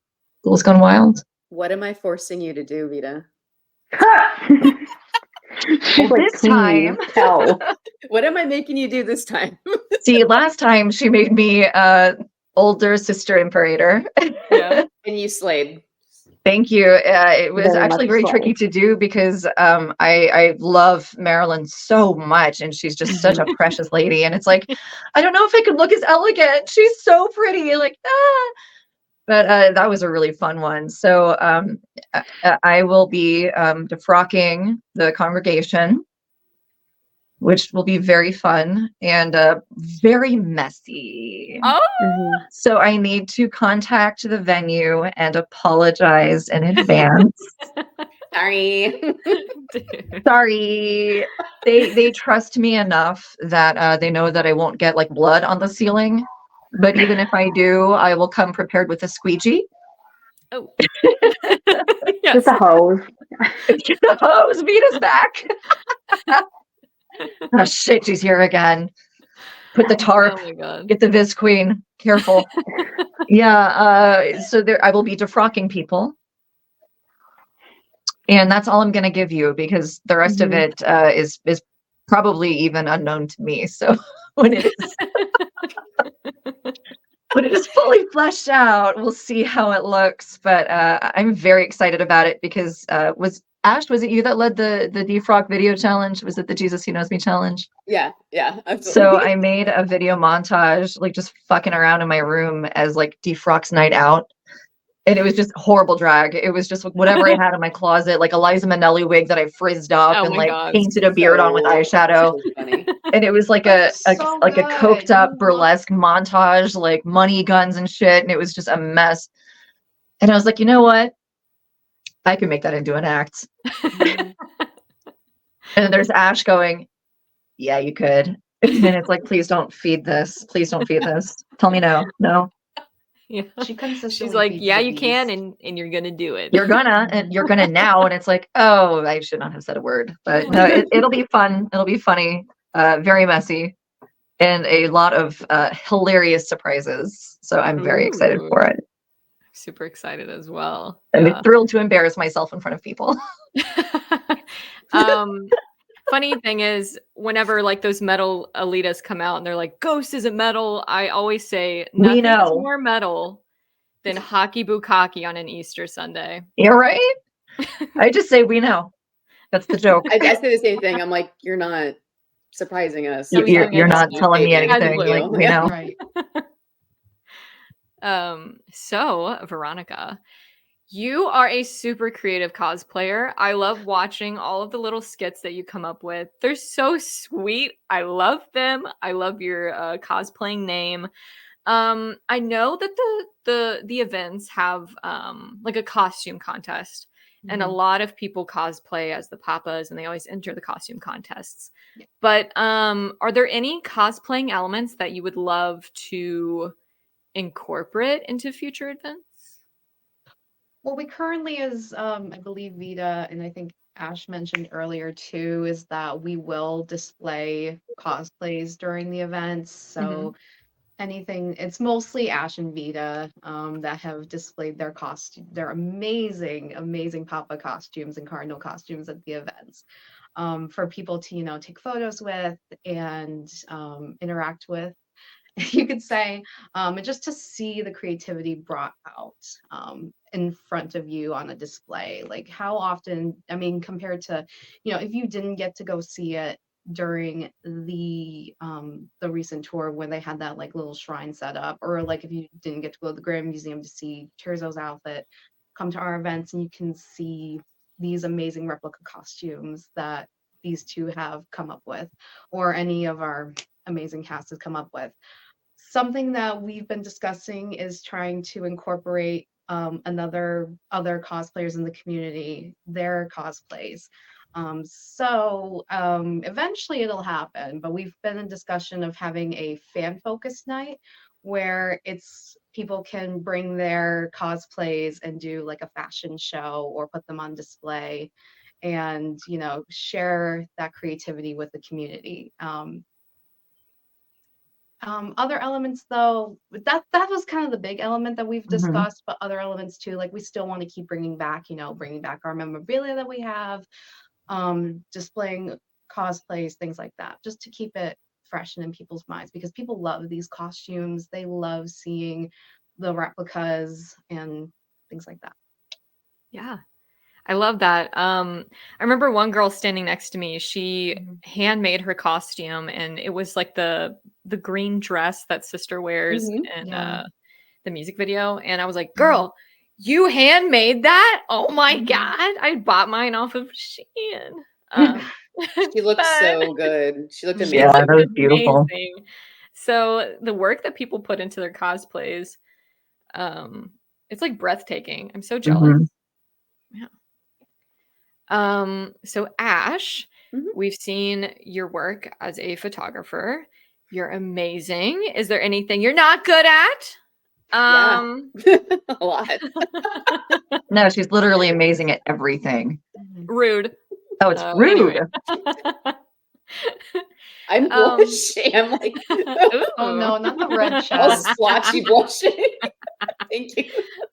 Ghouls Gone Wild? What am I forcing you to do, Vita? She's like, this time, tell. What am I making you do this time? see, last time she made me older sister imperator. Yeah. And you slayed. Thank you. It was Very actually much very so. tricky to do because I love Marilyn so much, and she's just such a precious lady. And it's like, I don't know if I could look as elegant. She's so pretty. Like, ah. But that was a really fun one. So I will be defrocking the congregation, which will be very fun and very messy. Oh, Mhm. So I need to contact the venue and apologize in advance. Sorry. dude. Sorry. They trust me enough that they know that I won't get like blood on the ceiling. But even if I do, I will come prepared with a squeegee. Oh. Just a hose. The hose, Vita's back. Oh shit, she's here again. Put the tarp. Oh my god. Get the Viz Queen. Careful. Yeah. So there, I will be defrocking people, and that's all I'm going to give you because the rest of it is probably even unknown to me. So when it is when it is fully fleshed out, we'll see how it looks. But I'm very excited about it because was it you that led the defrock video challenge? Was it the Jesus Who Knows Me challenge? Yeah, absolutely. So I made a video montage, like just fucking around in my room as like defrock's night out. And it was just horrible drag. It was just whatever I had in my closet, like a Liza Minnelli wig that I frizzed up Oh and my like god. painted a beard on with eyeshadow. So funny. And it was like a So like a coked good. up You burlesque montage, like money guns and shit. And it was just a mess. And I was like, you know what? I can make that into an act. And then there's Ash going, yeah, you could. And it's like, please don't feed this. Please don't feed this. Tell me no. No. Yeah. She consistently She's like, feeds yeah, the you can, beast. and you're gonna do it. You're gonna now. And it's like, oh, I should not have said a word. But no, it'll be fun. It'll be funny. Very messy. And a lot of hilarious surprises. So I'm very excited Ooh. for it. Super excited as well. I'm Yeah. thrilled to embarrass myself in front of people. Funny thing is, whenever like those metal elitists come out and they're like, "Ghost isn't metal," I always say nothing is know. more metal than hockey bukkake on an Easter Sunday. You're right. I just say we know. That's the joke. I say the same thing. I'm like, you're not surprising us. I mean, You're not telling me Maybe. anything. As Like we Yeah. know. Right. So Veronica, you are a super creative cosplayer. I love watching all of the little skits that you come up with. They're so sweet. I love them. I love your cosplaying name. I know that the events have like a costume contest, and a lot of people cosplay as the papas, and they always enter the costume contests. Yeah. But are there any cosplaying elements that you would love to incorporate into future events? Well, we currently, as I believe Vita and I think Ash mentioned earlier too, is that we will display cosplays during the events. So anything, it's mostly Ash and Vita that have displayed their their amazing, amazing Papa costumes and Cardinal costumes at the events. For people to, take photos with and interact with, you could say, and just to see the creativity brought out in front of you on a display. Like how often, I mean, compared to, if you didn't get to go see it during the recent tour when they had that like little shrine set up, or like if you didn't get to go to the Grand Museum to see Tirzo's outfit, come to our events and you can see these amazing replica costumes that these two have come up with, or any of our amazing cast has come up with. Something that we've been discussing is trying to incorporate other cosplayers in the community, their cosplays. Eventually it'll happen, but we've been in discussion of having a fan focused night where it's people can bring their cosplays and do like a fashion show or put them on display and share that creativity with the community. Other elements, though, that was kind of the big element that we've discussed, but other elements too, like we still want to keep bringing back our memorabilia that we have, displaying cosplays, things like that, just to keep it fresh and in people's minds, because people love these costumes. They love seeing the replicas and things like that. Yeah. I love that. I remember one girl standing next to me. She handmade her costume, and it was like the green dress that Sister wears in the music video. And I was like, "Girl, you handmade that? Oh my god! I bought mine off of Shein." She looked so good. She looked amazing. Yeah, that was beautiful. Amazing. So the work that people put into their cosplays, it's like breathtaking. I'm so jealous. Yeah. So Ash, we've seen your work as a photographer. You're amazing. Is there anything you're not good at? A lot. No, she's literally amazing at everything. Rude. Oh, it's rude. Anyway. I'm blushing. I'm like, oh no, not the red all chat. splotchy blushing. Thank you.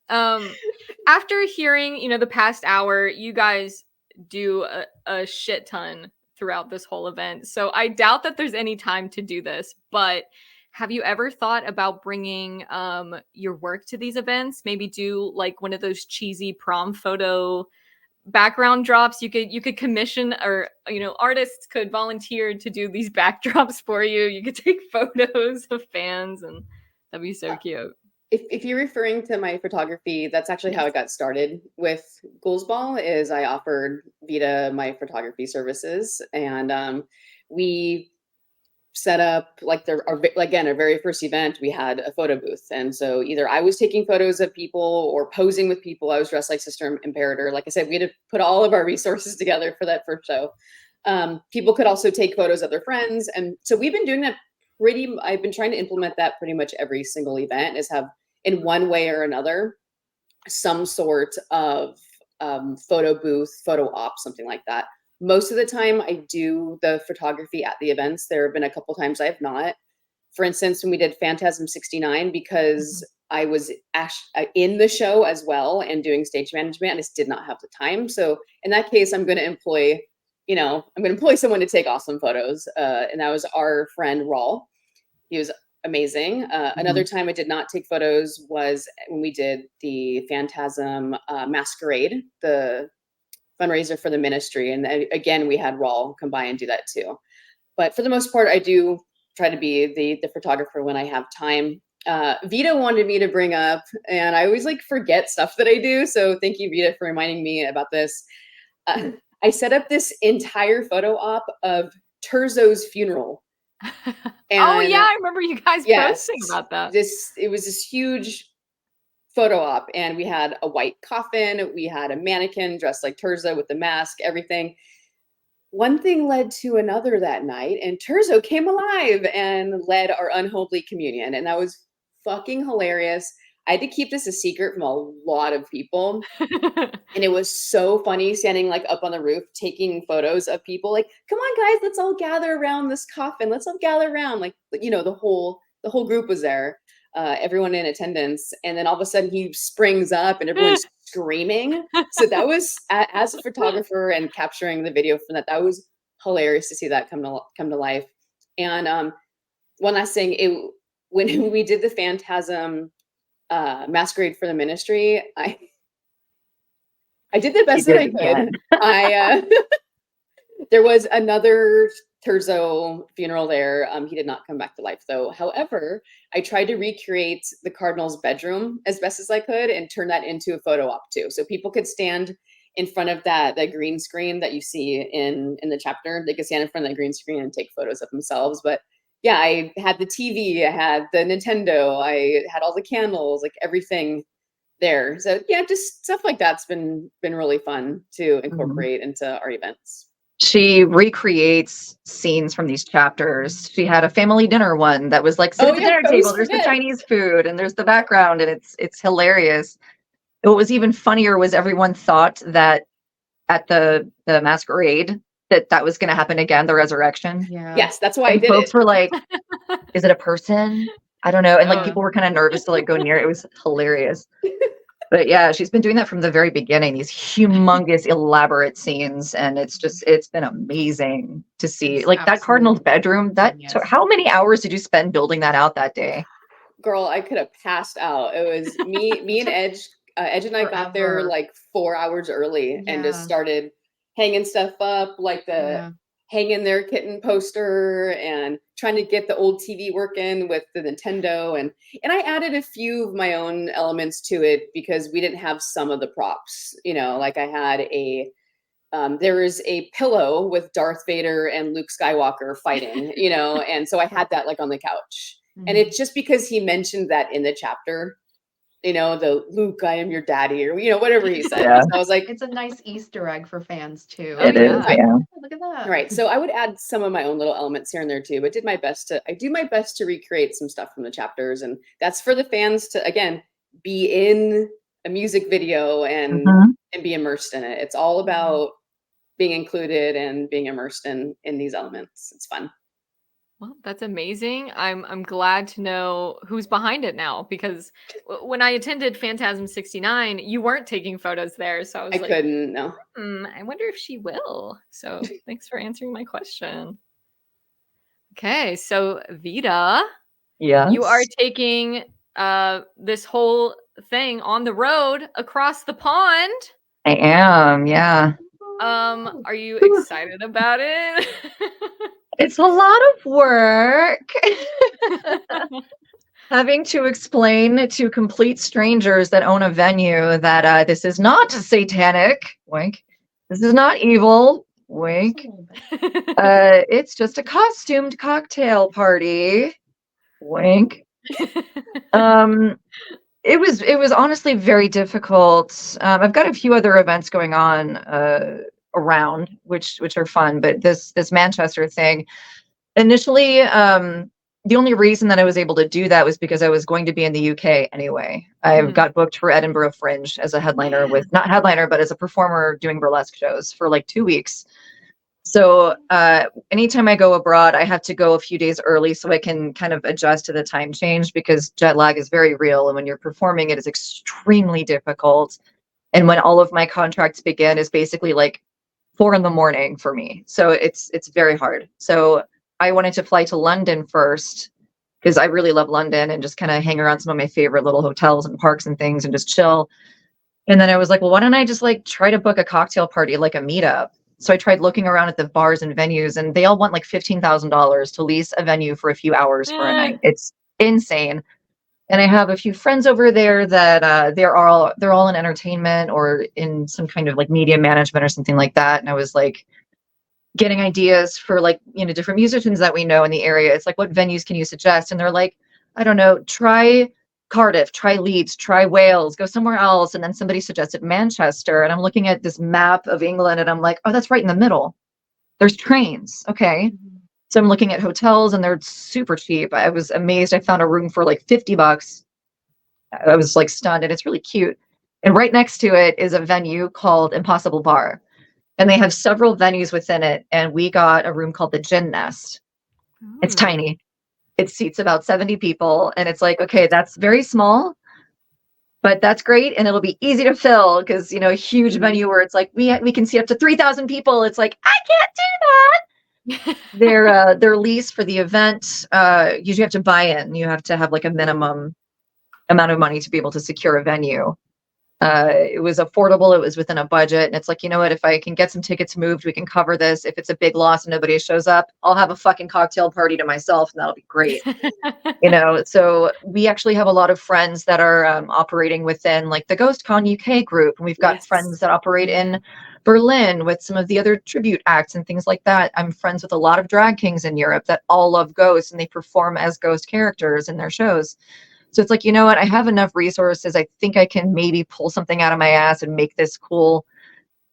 After hearing, the past hour, you guys do a shit ton throughout this whole event. So I doubt that there's any time to do this, but have you ever thought about bringing your work to these events? Maybe do like one of those cheesy prom photo background drops. You could commission, or artists could volunteer to do these backdrops for you. You could take photos of fans, and that'd be so cute. If you're referring to my photography, that's actually how it got started with Ghouls Ball. Is I offered Vita my photography services, and we set up our very first event. We had a photo booth, and so either I was taking photos of people or posing with people. I was dressed like Sister Imperator. Like I said, we had to put all of our resources together for that first show. People could also take photos of their friends, and so we've been doing that. I've been trying to implement that pretty much every single event, is have in one way or another some sort of photo booth, photo op, something like that. Most of the time I do the photography at the events. There have been a couple times I have not. For instance, when we did Phantasm 69, because I was in the show as well and doing stage management, I just did not have the time. So in that case, I'm going to employ someone to take awesome photos. And that was our friend Raul. He was amazing. Another time I did not take photos was when we did the Phantasm Masquerade, the fundraiser for the ministry. And again, we had Raul come by and do that too. But for the most part, I do try to be the photographer when I have time. Vita wanted me to bring up, and I always forget stuff that I do. So thank you, Vita, for reminding me about this. I set up this entire photo op of Terzo's funeral. And oh yeah, I remember you guys posting about that. It was this huge photo op, and we had a white coffin, we had a mannequin dressed like Terzo with the mask, everything. One thing led to another that night, and Terzo came alive and led our unholy communion, and that was fucking hilarious. I had to keep this a secret from a lot of people. And it was so funny standing up on the roof, taking photos of people come on guys, let's all gather around this coffin. Let's all gather around. The whole group was there, everyone in attendance. And then all of a sudden he springs up and everyone's screaming. So that was, as a photographer and capturing the video from that was hilarious to see that come to life. And one last thing, when we did the Phantasm Masquerade for the ministry, I did the best that I could. There was another Terzo funeral there. He did not come back to life though. However, I tried to recreate the Cardinal's bedroom as best as I could and turn that into a photo op too. So people could stand in front of that green screen that you see in the chapter. They could stand in front of that green screen and take photos of themselves. But yeah, I had the TV, I had the Nintendo, I had all the candles, everything there. So yeah, just stuff like that's been really fun to incorporate into our events. She recreates scenes from these chapters. She had a family dinner one that was sit at the dinner table. There's the Chinese food and there's the background, and it's hilarious. What was even funnier was everyone thought that at the masquerade that was going to happen again, the resurrection. Yeah. Yes, that's why I And did folks it. were like, is it a person? I don't know. And like Oh. people were kind of nervous to like go near it. It was hilarious. But yeah, she's been doing that from the very beginning, these humongous, elaborate scenes. And it's been amazing to see. It's Like that cardinal's absolutely bedroom, genius. how many hours did you spend building that out that day? Girl, I could have passed out. It was me and Edge. Edge and I got there Forever. like 4 hours early and just Yeah. started hanging stuff up, like the Yeah. hang in there kitten poster and trying to get the old TV working with the Nintendo. And I added a few of my own elements to it because we didn't have some of the props. You know, like I had there is a pillow with Darth Vader and Luke Skywalker fighting, you know, and so I had that like on the couch. And it's just because he mentioned that in the chapter, you know, the Luke, I am your daddy, or, you know, whatever he said. Yeah. So I was like, It's a nice Easter egg for fans too. It is, yeah. yeah. Look at that. right. So I would add some of my own little elements here and there too, but I do my best to recreate some stuff from the chapters. And that's for the fans to, again, be in a music video and be immersed in it. It's all about being included and being immersed in these elements. It's fun. Well, that's amazing. I'm glad to know who's behind it now, because when I attended Phantasm 69, you weren't taking photos there. So I was like, couldn't, no. I wonder if she will. So thanks for answering my question. Okay, so Vita, Yeah. you are taking this whole thing on the road across the pond. I am, yeah. Are you excited about it? It's a lot of work. Having to explain to complete strangers that own a venue that this is not satanic, wink. This is not evil, wink. It's just a costumed cocktail party, wink. It was honestly very difficult. I've got a few other events going on around, which are fun, but this Manchester thing, initially, the only reason that I was able to do that was because I was going to be in the UK anyway. I got booked for Edinburgh Fringe as a headliner not headliner, but as a performer doing burlesque shows for like 2 weeks. So anytime I go abroad, I have to go a few days early so I can kind of adjust to the time change, because jet lag is very real. And when you're performing, it is extremely difficult. And when all of my contracts begin is basically like 4 a.m. for me. So it's very hard. So I wanted to fly to London first because I really love London and just kind of hang around some of my favorite little hotels and parks and things and just chill. And then I was like, well, why don't I just like try to book a cocktail party, like a meetup? So I tried looking around at the bars and venues, and they all want like $15,000 to lease a venue for a few hours for a night. It's insane. And I have a few friends over there that they're all in entertainment or in some kind of like media management or something like that. And I was like getting ideas for like, you know, different musicians that we know in the area. It's like, what venues can you suggest? And they're like, I don't know, try Cardiff, try Leeds, try Wales, go somewhere else. And then somebody suggested Manchester. And I'm looking at this map of England and I'm like, oh, that's right in the middle. There's trains. Okay. So I'm looking at hotels and they're super cheap. I was amazed. I found a room for like $50. I was like stunned, and it's really cute. And right next to it is a venue called Impossible Bar. And they have several venues within it. And we got a room called the Gin Nest. It's tiny. It seats about 70 people. And it's like, okay, that's very small, but that's great. And it'll be easy to fill because, you know, a huge venue where it's like, we can seat up to 3,000 people. It's like, I can't do that. Their lease for the event, usually have to buy in. You have to have like a minimum amount of money to be able to secure a venue. It was affordable. It was within a budget. And it's like, you know what, if I can get some tickets moved, we can cover this. If it's a big loss and nobody shows up, I'll have a fucking cocktail party to myself and that'll be great. You know, so we actually have a lot of friends that are operating within like the Ghost Con UK group. And we've got friends that operate in Berlin with some of the other tribute acts and things like that. I'm friends with a lot of drag kings in Europe that all love ghosts and they perform as ghost characters in their shows. So it's like, you know what, I have enough resources. I think I can maybe pull something out of my ass and make this cool.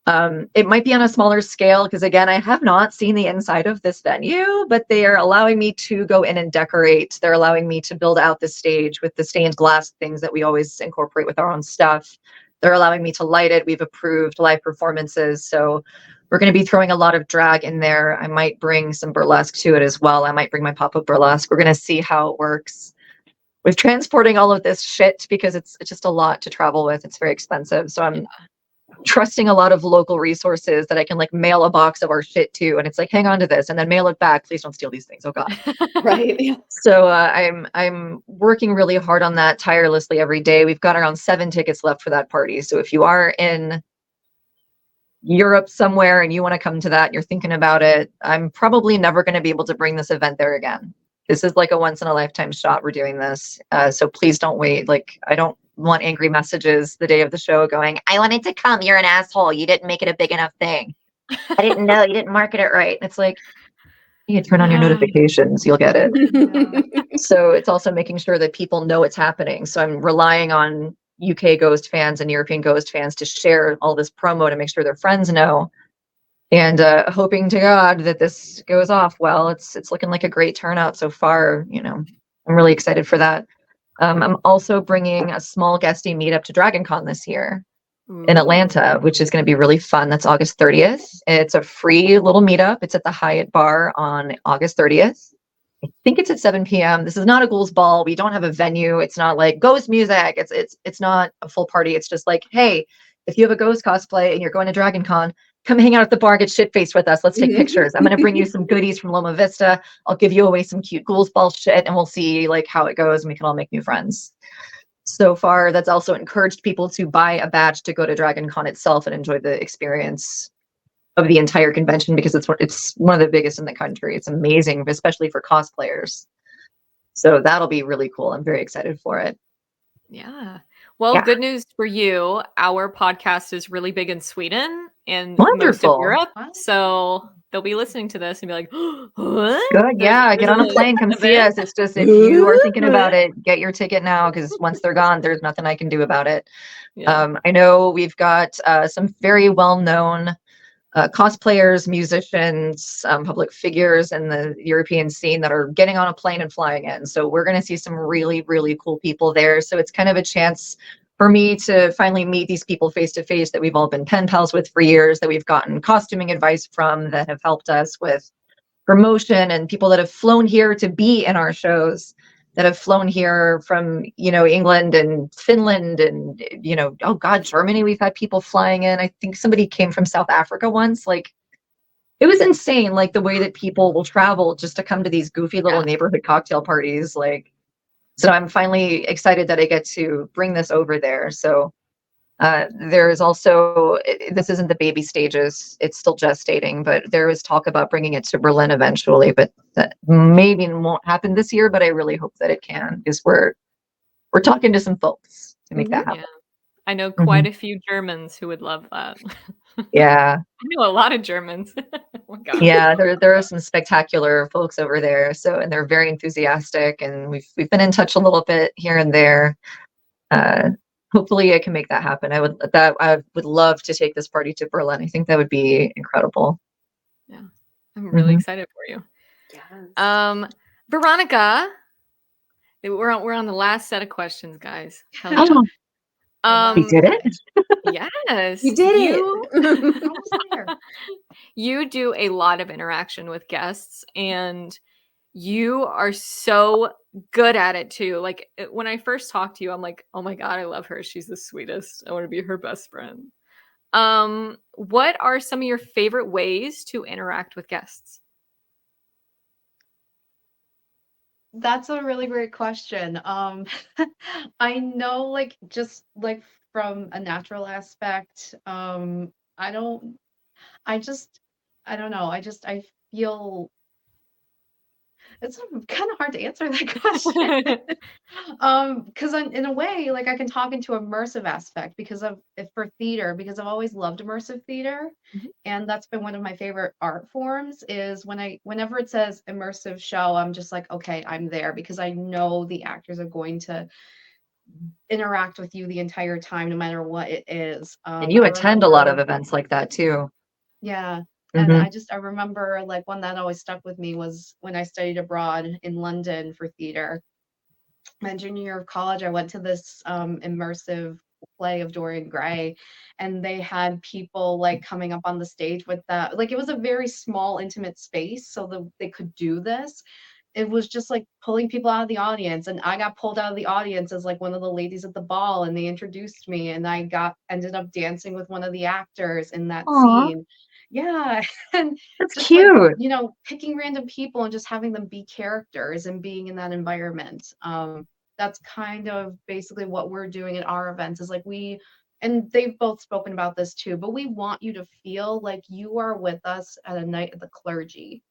It might be on a smaller scale because, again, I have not seen the inside of this venue, but they are allowing me to go in and decorate. They're allowing me to build out the stage with the stained glass things that we always incorporate with our own stuff. They're allowing me to light it. We've approved live performances. So we're going to be throwing a lot of drag in there. I might bring some burlesque to it as well. I might bring my pop-up burlesque. We're going to see how it works with transporting all of this shit, because it's just a lot to travel with. It's very expensive. So I'm trusting a lot of local resources that I can like mail a box of our shit to, and it's like, hang on to this and then mail it back. Please don't steal these things. Oh God. Right. Yeah. So I'm working really hard on that tirelessly every day. We've got around 7 tickets left for that party. So if you are in Europe somewhere and you want to come to that and you're thinking about it, I'm probably never going to be able to bring this event there again. This is like a once in a lifetime shot. We're doing this. So please don't wait. Like, I don't want angry messages the day of the show going, I wanted to come. You're an asshole. You didn't make it a big enough thing. I didn't know. You didn't market it right. It's like, you turn on your notifications, you'll get it. So it's also making sure that people know it's happening. So I'm relying on UK Ghost fans and European Ghost fans to share all this promo to make sure their friends know. And hoping to God that this goes off well. It's looking like a great turnout so far. You know, I'm really excited for that. I'm also bringing a small guesty meetup to Dragon Con this year in Atlanta, which is going to be really fun. That's August 30th. It's a free little meetup. It's at the Hyatt Bar on August 30th. I think it's at 7 p.m. This is not a Ghouls ball. We don't have a venue. It's not like ghost music. It's not a full party. It's just like, hey, if you have a ghost cosplay and you're going to Dragon Con, come hang out at the bar, get shit-faced with us. Let's take pictures. I'm going to bring you some goodies from Loma Vista. I'll give you away some cute Ghouls ball shit, and we'll see like how it goes, and we can all make new friends. So far, that's also encouraged people to buy a badge to go to Dragon Con itself and enjoy the experience of the entire convention, because it's one of the biggest in the country. It's amazing, especially for cosplayers. So that'll be really cool. I'm very excited for it. Yeah. Well, good news for you. Our podcast is really big in Sweden and most of Europe. So they'll be listening to this and be like, what? Good. Yeah. Get on a plane. Come see us. It's just, if you are thinking about it, get your ticket now, because once they're gone, there's nothing I can do about it. Yeah. I know we've got some very well-known cosplayers, musicians, public figures in the European scene that are getting on a plane and flying in. So we're going to see some really, really cool people there. So it's kind of a chance for me to finally meet these people face to face that we've all been pen pals with for years, that we've gotten costuming advice from, that have helped us with promotion, and people that have flown here to be in our shows, that have flown here from, you know, England and Finland and, you know, oh God, Germany. We've had people flying in. I think somebody came from South Africa once. Like, it was insane, like the way that people will travel just to come to these goofy little neighborhood cocktail parties. Like, so I'm finally excited that I get to bring this over there. So there is also, this isn't the baby stages, it's still gestating, but there is talk about bringing it to Berlin eventually, but that maybe won't happen this year, but I really hope that it can, because we're talking to some folks to make that happen. Yeah. I know quite a few Germans who would love that. Yeah. I know a lot of Germans. Oh my God. Yeah, there are some spectacular folks over there. So, and they're very enthusiastic, and we've been in touch a little bit here and there. Hopefully I can make that happen. I would love to take this party to Berlin. I think that would be incredible. Yeah. I'm really excited for you. Yes. Veronica, we're on the last set of questions, guys. We did it? Yes. You did it. You do a lot of interaction with guests, and you are so good at it too. Like, when I first talked to you, I'm like, oh my God, I love her. She's the sweetest. I want to be her best friend. What are some of your favorite ways to interact with guests? That's a really great question. I know, like, just like from a natural aspect, I don't know. I feel it's kind of hard to answer that question. Because in a way, like, I can talk into immersive aspect for theater, because I've always loved immersive theater, and that's been one of my favorite art forms. Is whenever it says immersive show, I'm just like, okay, I'm there, because I know the actors are going to interact with you the entire time, no matter what it is. And you attend a lot of events like that too. Yeah. And I remember, like, one that always stuck with me was when I studied abroad in London for theater. My junior year of college, I went to this immersive play of Dorian Gray, and they had people like coming up on the stage with that. Like it was a very small, intimate space, so they could do this. It was just like pulling people out of the audience, and I got pulled out of the audience as like one of the ladies at the ball, and they introduced me, and I ended up dancing with one of the actors in that scene. Yeah, and that's just cute. like, you know, picking random people and just having them be characters and being in that environment. That's kind of basically what we're doing at our events, is like and they've both spoken about this too, but we want you to feel like you are with us at a night of the clergy.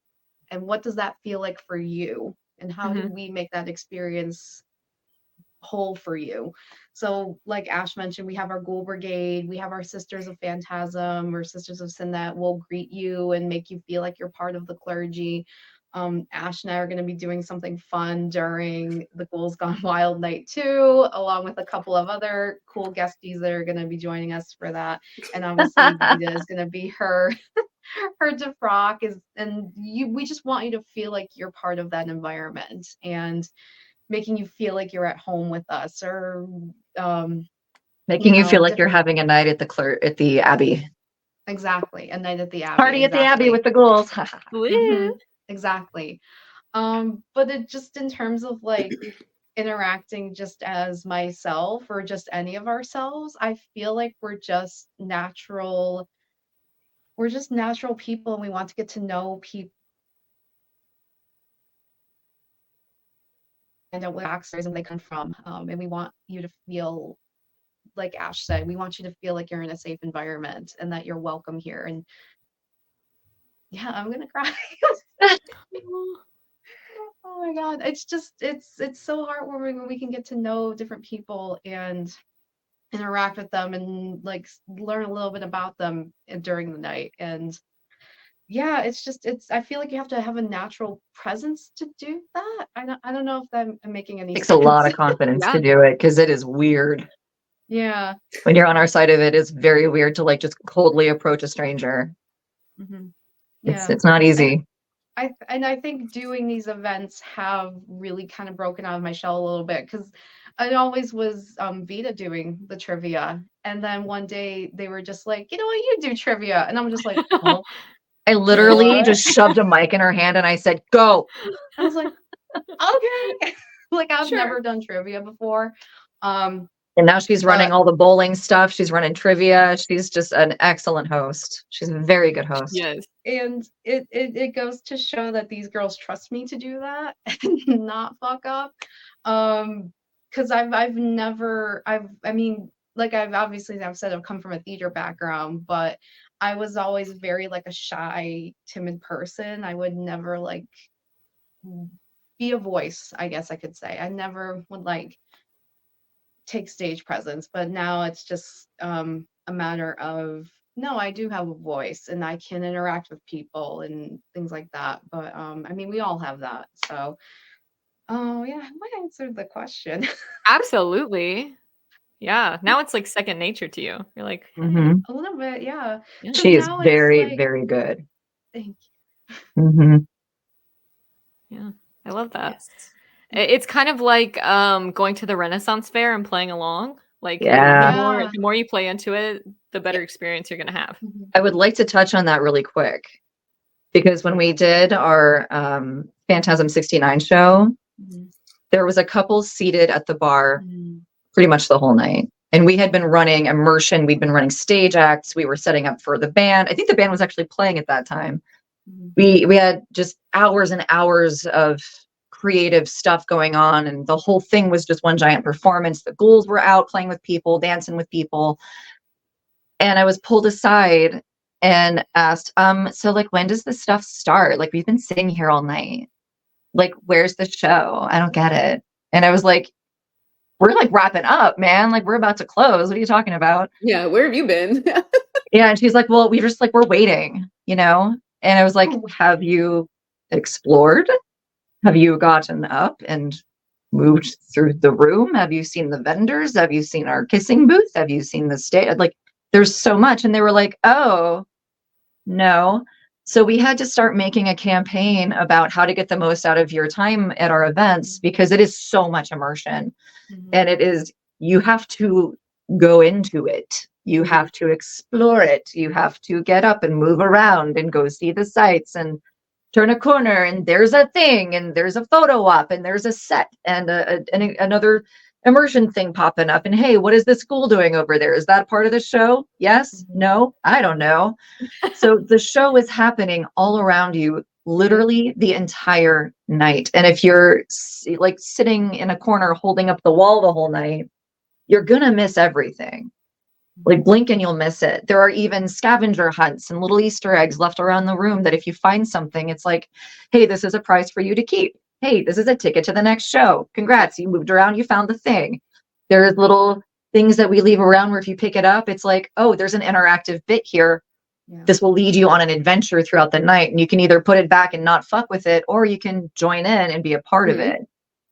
And what does that feel like for you? And how do we make that experience whole for you? So like Ash mentioned, we have our Ghoul Brigade, we have our Sisters of Phantasm or Sisters of Sin that will greet you and make you feel like you're part of the clergy. Ash and I are going to be doing something fun during the Ghouls Gone Wild night too, along with a couple of other cool guesties that are going to be joining us for that. And obviously Vita is going to be her defrock we just want you to feel like you're part of that environment and making you feel like you're at home with us, or making you feel like you're having a night at the Abbey. Exactly, a night at the Abbey. Party at the Abbey with the ghouls. Exactly. But it just, in terms of like interacting just as myself or just any of ourselves, I feel like we're just natural people, and we want to get to know people and out what backstories and they come from. And we want you to feel, like Ash said, we want you to feel like you're in a safe environment and that you're welcome here. And yeah, I'm gonna cry. Oh my God. It's just, it's so heartwarming when we can get to know different people and interact with them and like learn a little bit about them during the night. And yeah, I feel like you have to have a natural presence to do that. I don't know if I'm making any Takes sense. a lot of confidence to do it, because it is weird. Yeah. When you're on our side of it, it's very weird to like just coldly approach a stranger. Yeah. It's not easy. I think doing these events have really kind of broken out of my shell a little bit, because it always was Vita doing the trivia, and then one day they were just like, you know what, you do trivia, and I'm just like, oh. I literally just shoved a mic in her hand and I said, go. I was like, okay. Like I've never done trivia before. And now she's running all the bowling stuff. She's running trivia. She's just an excellent host. She's a very good host. Yes. And it goes to show that these girls trust me to do that and not fuck up. Because I've said I've come from a theater background, but I was always very like a shy, timid person. I would never like be a voice, I guess I could say. I never would like take stage presence, but now it's just a matter of, no, I do have a voice and I can interact with people and things like that. But I mean, we all have that. So oh yeah, I answered the question. Absolutely. Yeah. Now it's like second nature to you. You're like, a little bit, yeah. She is very, very good. Thank you. Yeah, I love that. Yes. It's kind of like going to the Renaissance Fair and playing along. Like the more you play into it, the better experience you're gonna have. I would like to touch on that really quick, because when we did our Phantasm 69 show, there was a couple seated at the bar pretty much the whole night. And we had been running immersion. We'd been running stage acts. We were setting up for the band. I think the band was actually playing at that time. We had just hours and hours of creative stuff going on. And the whole thing was just one giant performance. The ghouls were out playing with people, dancing with people. And I was pulled aside and asked, so like, when does this stuff start? Like, we've been sitting here all night. Like, where's the show? I don't get it. And I was like, we're like wrapping up, man. Like, we're about to close. What are you talking about? Yeah, where have you been? Yeah. And she's like, well, we're waiting, you know? And I was like, have you explored? Have you gotten up and moved through the room? Have you seen the vendors? Have you seen our kissing booth? Have you seen the stage? Like, there's so much. And they were like, oh, no. So we had to start making a campaign about how to get the most out of your time at our events, because it is so much immersion. And it is, you have to go into it. You have to explore it. You have to get up and move around and go see the sights and turn a corner and there's a thing and there's a photo op and there's a set and another immersion thing popping up. And hey, what is the school doing over there? Is that part of the show? Yes? No? I don't know. So the show is happening all around you literally the entire night. And if you're like sitting in a corner holding up the wall the whole night, you're going to miss everything. Like blink and you'll miss it. There are even scavenger hunts and little Easter eggs left around the room that if you find something, it's like, hey, this is a prize for you to keep. Hey, this is a ticket to the next show. Congrats, you moved around, you found the thing. There's little things that we leave around where if you pick it up, it's like, oh, there's an interactive bit here. Yeah. This will lead you on an adventure throughout the night. And you can either put it back and not fuck with it, or you can join in and be a part of it.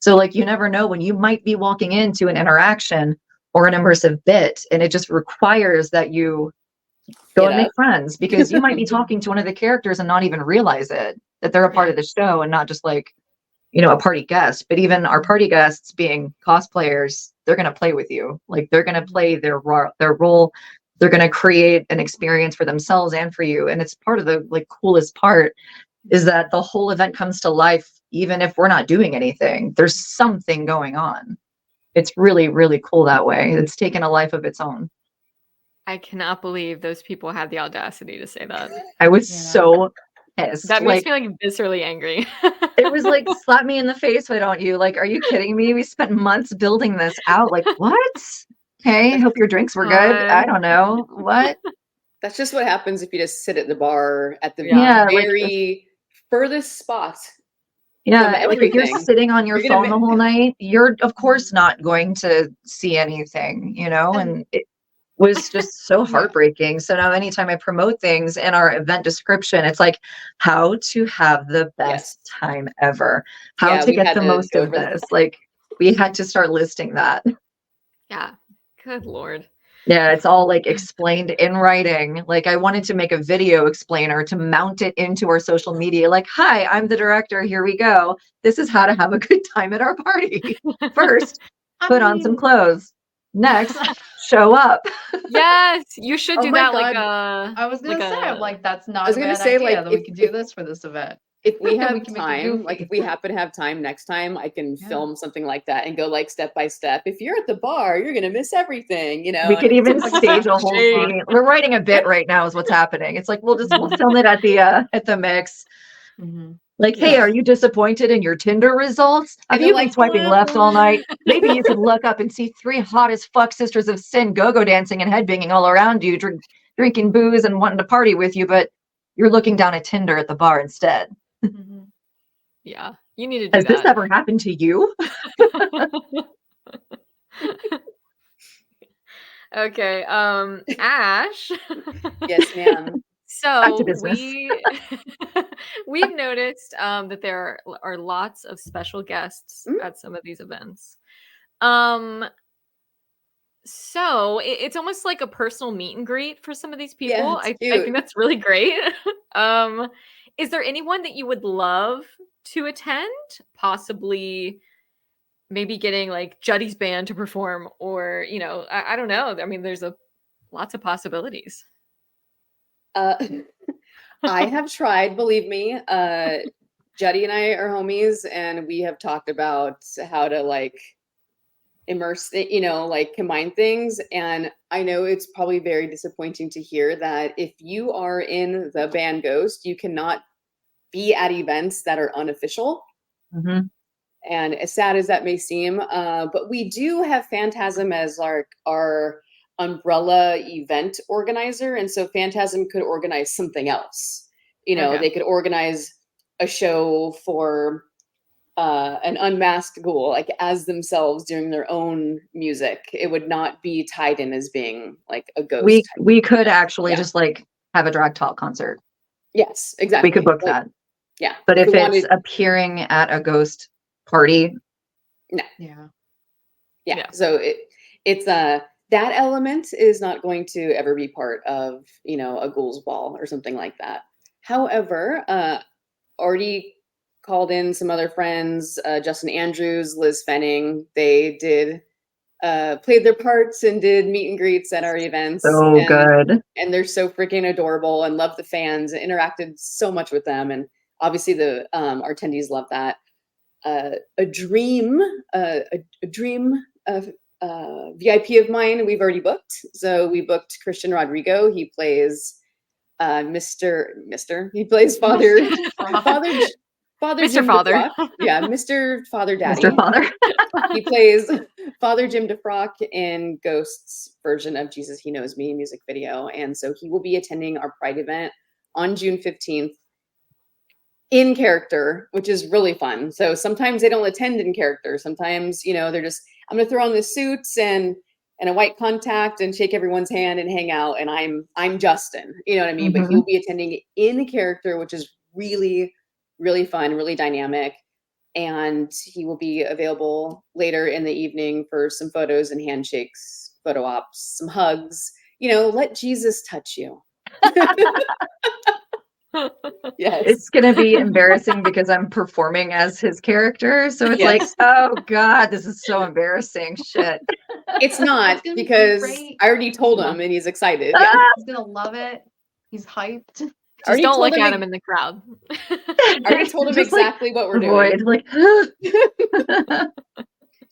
So like, you never know when you might be walking into an interaction or an immersive bit, and it just requires that you go and make friends, because you might be talking to one of the characters and not even realize it, that they're a part of the show and not just like, you know, a party guest. But even our party guests being cosplayers, they're going to play with you. Like they're going to play their role. They're going to create an experience for themselves and for you. And it's part of the like coolest part is that the whole event comes to life, even if we're not doing anything. There's something going on. It's really, really cool that way. It's taken a life of its own. I cannot believe those people had the audacity to say that. I was so pissed. That makes me like viscerally angry. It was like, slap me in the face, why don't you? Like, are you kidding me? We spent months building this out. Like, what? Okay, hope your drinks were good. I don't know. What? That's just what happens if you just sit at the bar at the very furthest spot. Yeah, like if you're sitting on your phone the whole night, you're of course not going to see anything, you know, and it was just so heartbreaking. So now anytime I promote things in our event description, it's like how to have the best time ever, how to get the most of this. Like we had to start listing that. Yeah, good Lord. Yeah, it's all like explained in writing. Like I wanted to make a video explainer to mount it into our social media. Like, hi, I'm the director. Here we go. This is how to have a good time at our party. First, put on some clothes. Next, show up. Yes, you should do that. God. Like I was gonna say, I'm like, that's not. I was gonna say, idea, like, that we can do this for this event. If we have time, like if we happen to have time next time, I can film something like that and go like step by step. If you're at the bar, you're gonna miss everything, you know. We could even stage a whole scene. We're writing a bit right now is what's happening. It's like we'll film it at the mix. Mm-hmm. Like, hey, are you disappointed in your Tinder results? Have you been swiping left all night? Maybe you could look up and see 3 hot as fuck sisters of sin go-go dancing and headbanging all around you, drinking booze and wanting to party with you, but you're looking down at Tinder at the bar instead. Mm-hmm. Yeah, you need to do Has this ever happened to you? Okay, Ash. Yes, ma'am. So we've noticed that there are lots of special guests at some of these events. So it's almost like a personal meet and greet for some of these people. Yeah, I think that's really great. Is there anyone that you would love to attend? Possibly maybe getting like Juddy's band to perform, or, you know, I don't know. I mean, there's lots of possibilities. I have tried, believe me. Juddy and I are homies, and we have talked about how to like immerse, you know, like combine things. And I know it's probably very disappointing to hear that if you are in the band Ghost, you cannot be at events that are unofficial. Mm-hmm. And as sad as that may seem, but we do have Phantasm as our umbrella event organizer. And so Phantasm could organize something else. You know, they could organize a show for an unmasked ghoul, like as themselves doing their own music. It would not be tied in as being like a ghost. We could actually just like have a drag talk concert. Yes, exactly. We could book that. Yeah. But if it's appearing at a ghost party. No. Yeah. So it's that element is not going to ever be part of, you know, a ghouls ball or something like that. However, already called in some other friends, Justin Andrews, Liz Fenning. They did played their parts and did meet and greets at our events. So good. And they're so freaking adorable and love the fans and interacted so much with them. And obviously our attendees love that. A dream VIP of mine we've already booked. So we booked Christian Rodrigo. He plays he plays Father Mr. Jim Father. DeFrock. Yeah, Mr. Father Daddy. Mr. Father. He plays Father Jim DeFrock in Ghost's version of Jesus He Knows Me music video. And so he will be attending our Pride event on June 15th in character, which is really fun. So sometimes they don't attend in character. Sometimes, they're just, I'm going to throw on the suits and a white contact and shake everyone's hand and hang out. And I'm Justin, you know what I mean? Mm-hmm. But he'll be attending in character, which is really, really fun, really dynamic. And he will be available later in the evening for some photos and handshakes, photo ops, some hugs. Let Jesus touch you. Yes. It's gonna be embarrassing because I'm performing as his character. So it's like, oh God, this is so embarrassing. Shit. It's not because I already told him and he's excited. Yeah, he's gonna love it. He's hyped. Just don't look at him in the crowd. I already told him exactly what we're doing. Like,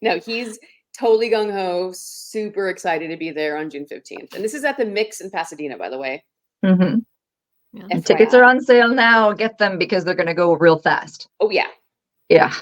No, he's totally gung-ho, super excited to be there on June 15th. And this is at the Mix in Pasadena, by the way. mm-hmm. Yeah. And tickets are on sale now. Get them because they're going to go real fast. Oh, yeah. Yeah.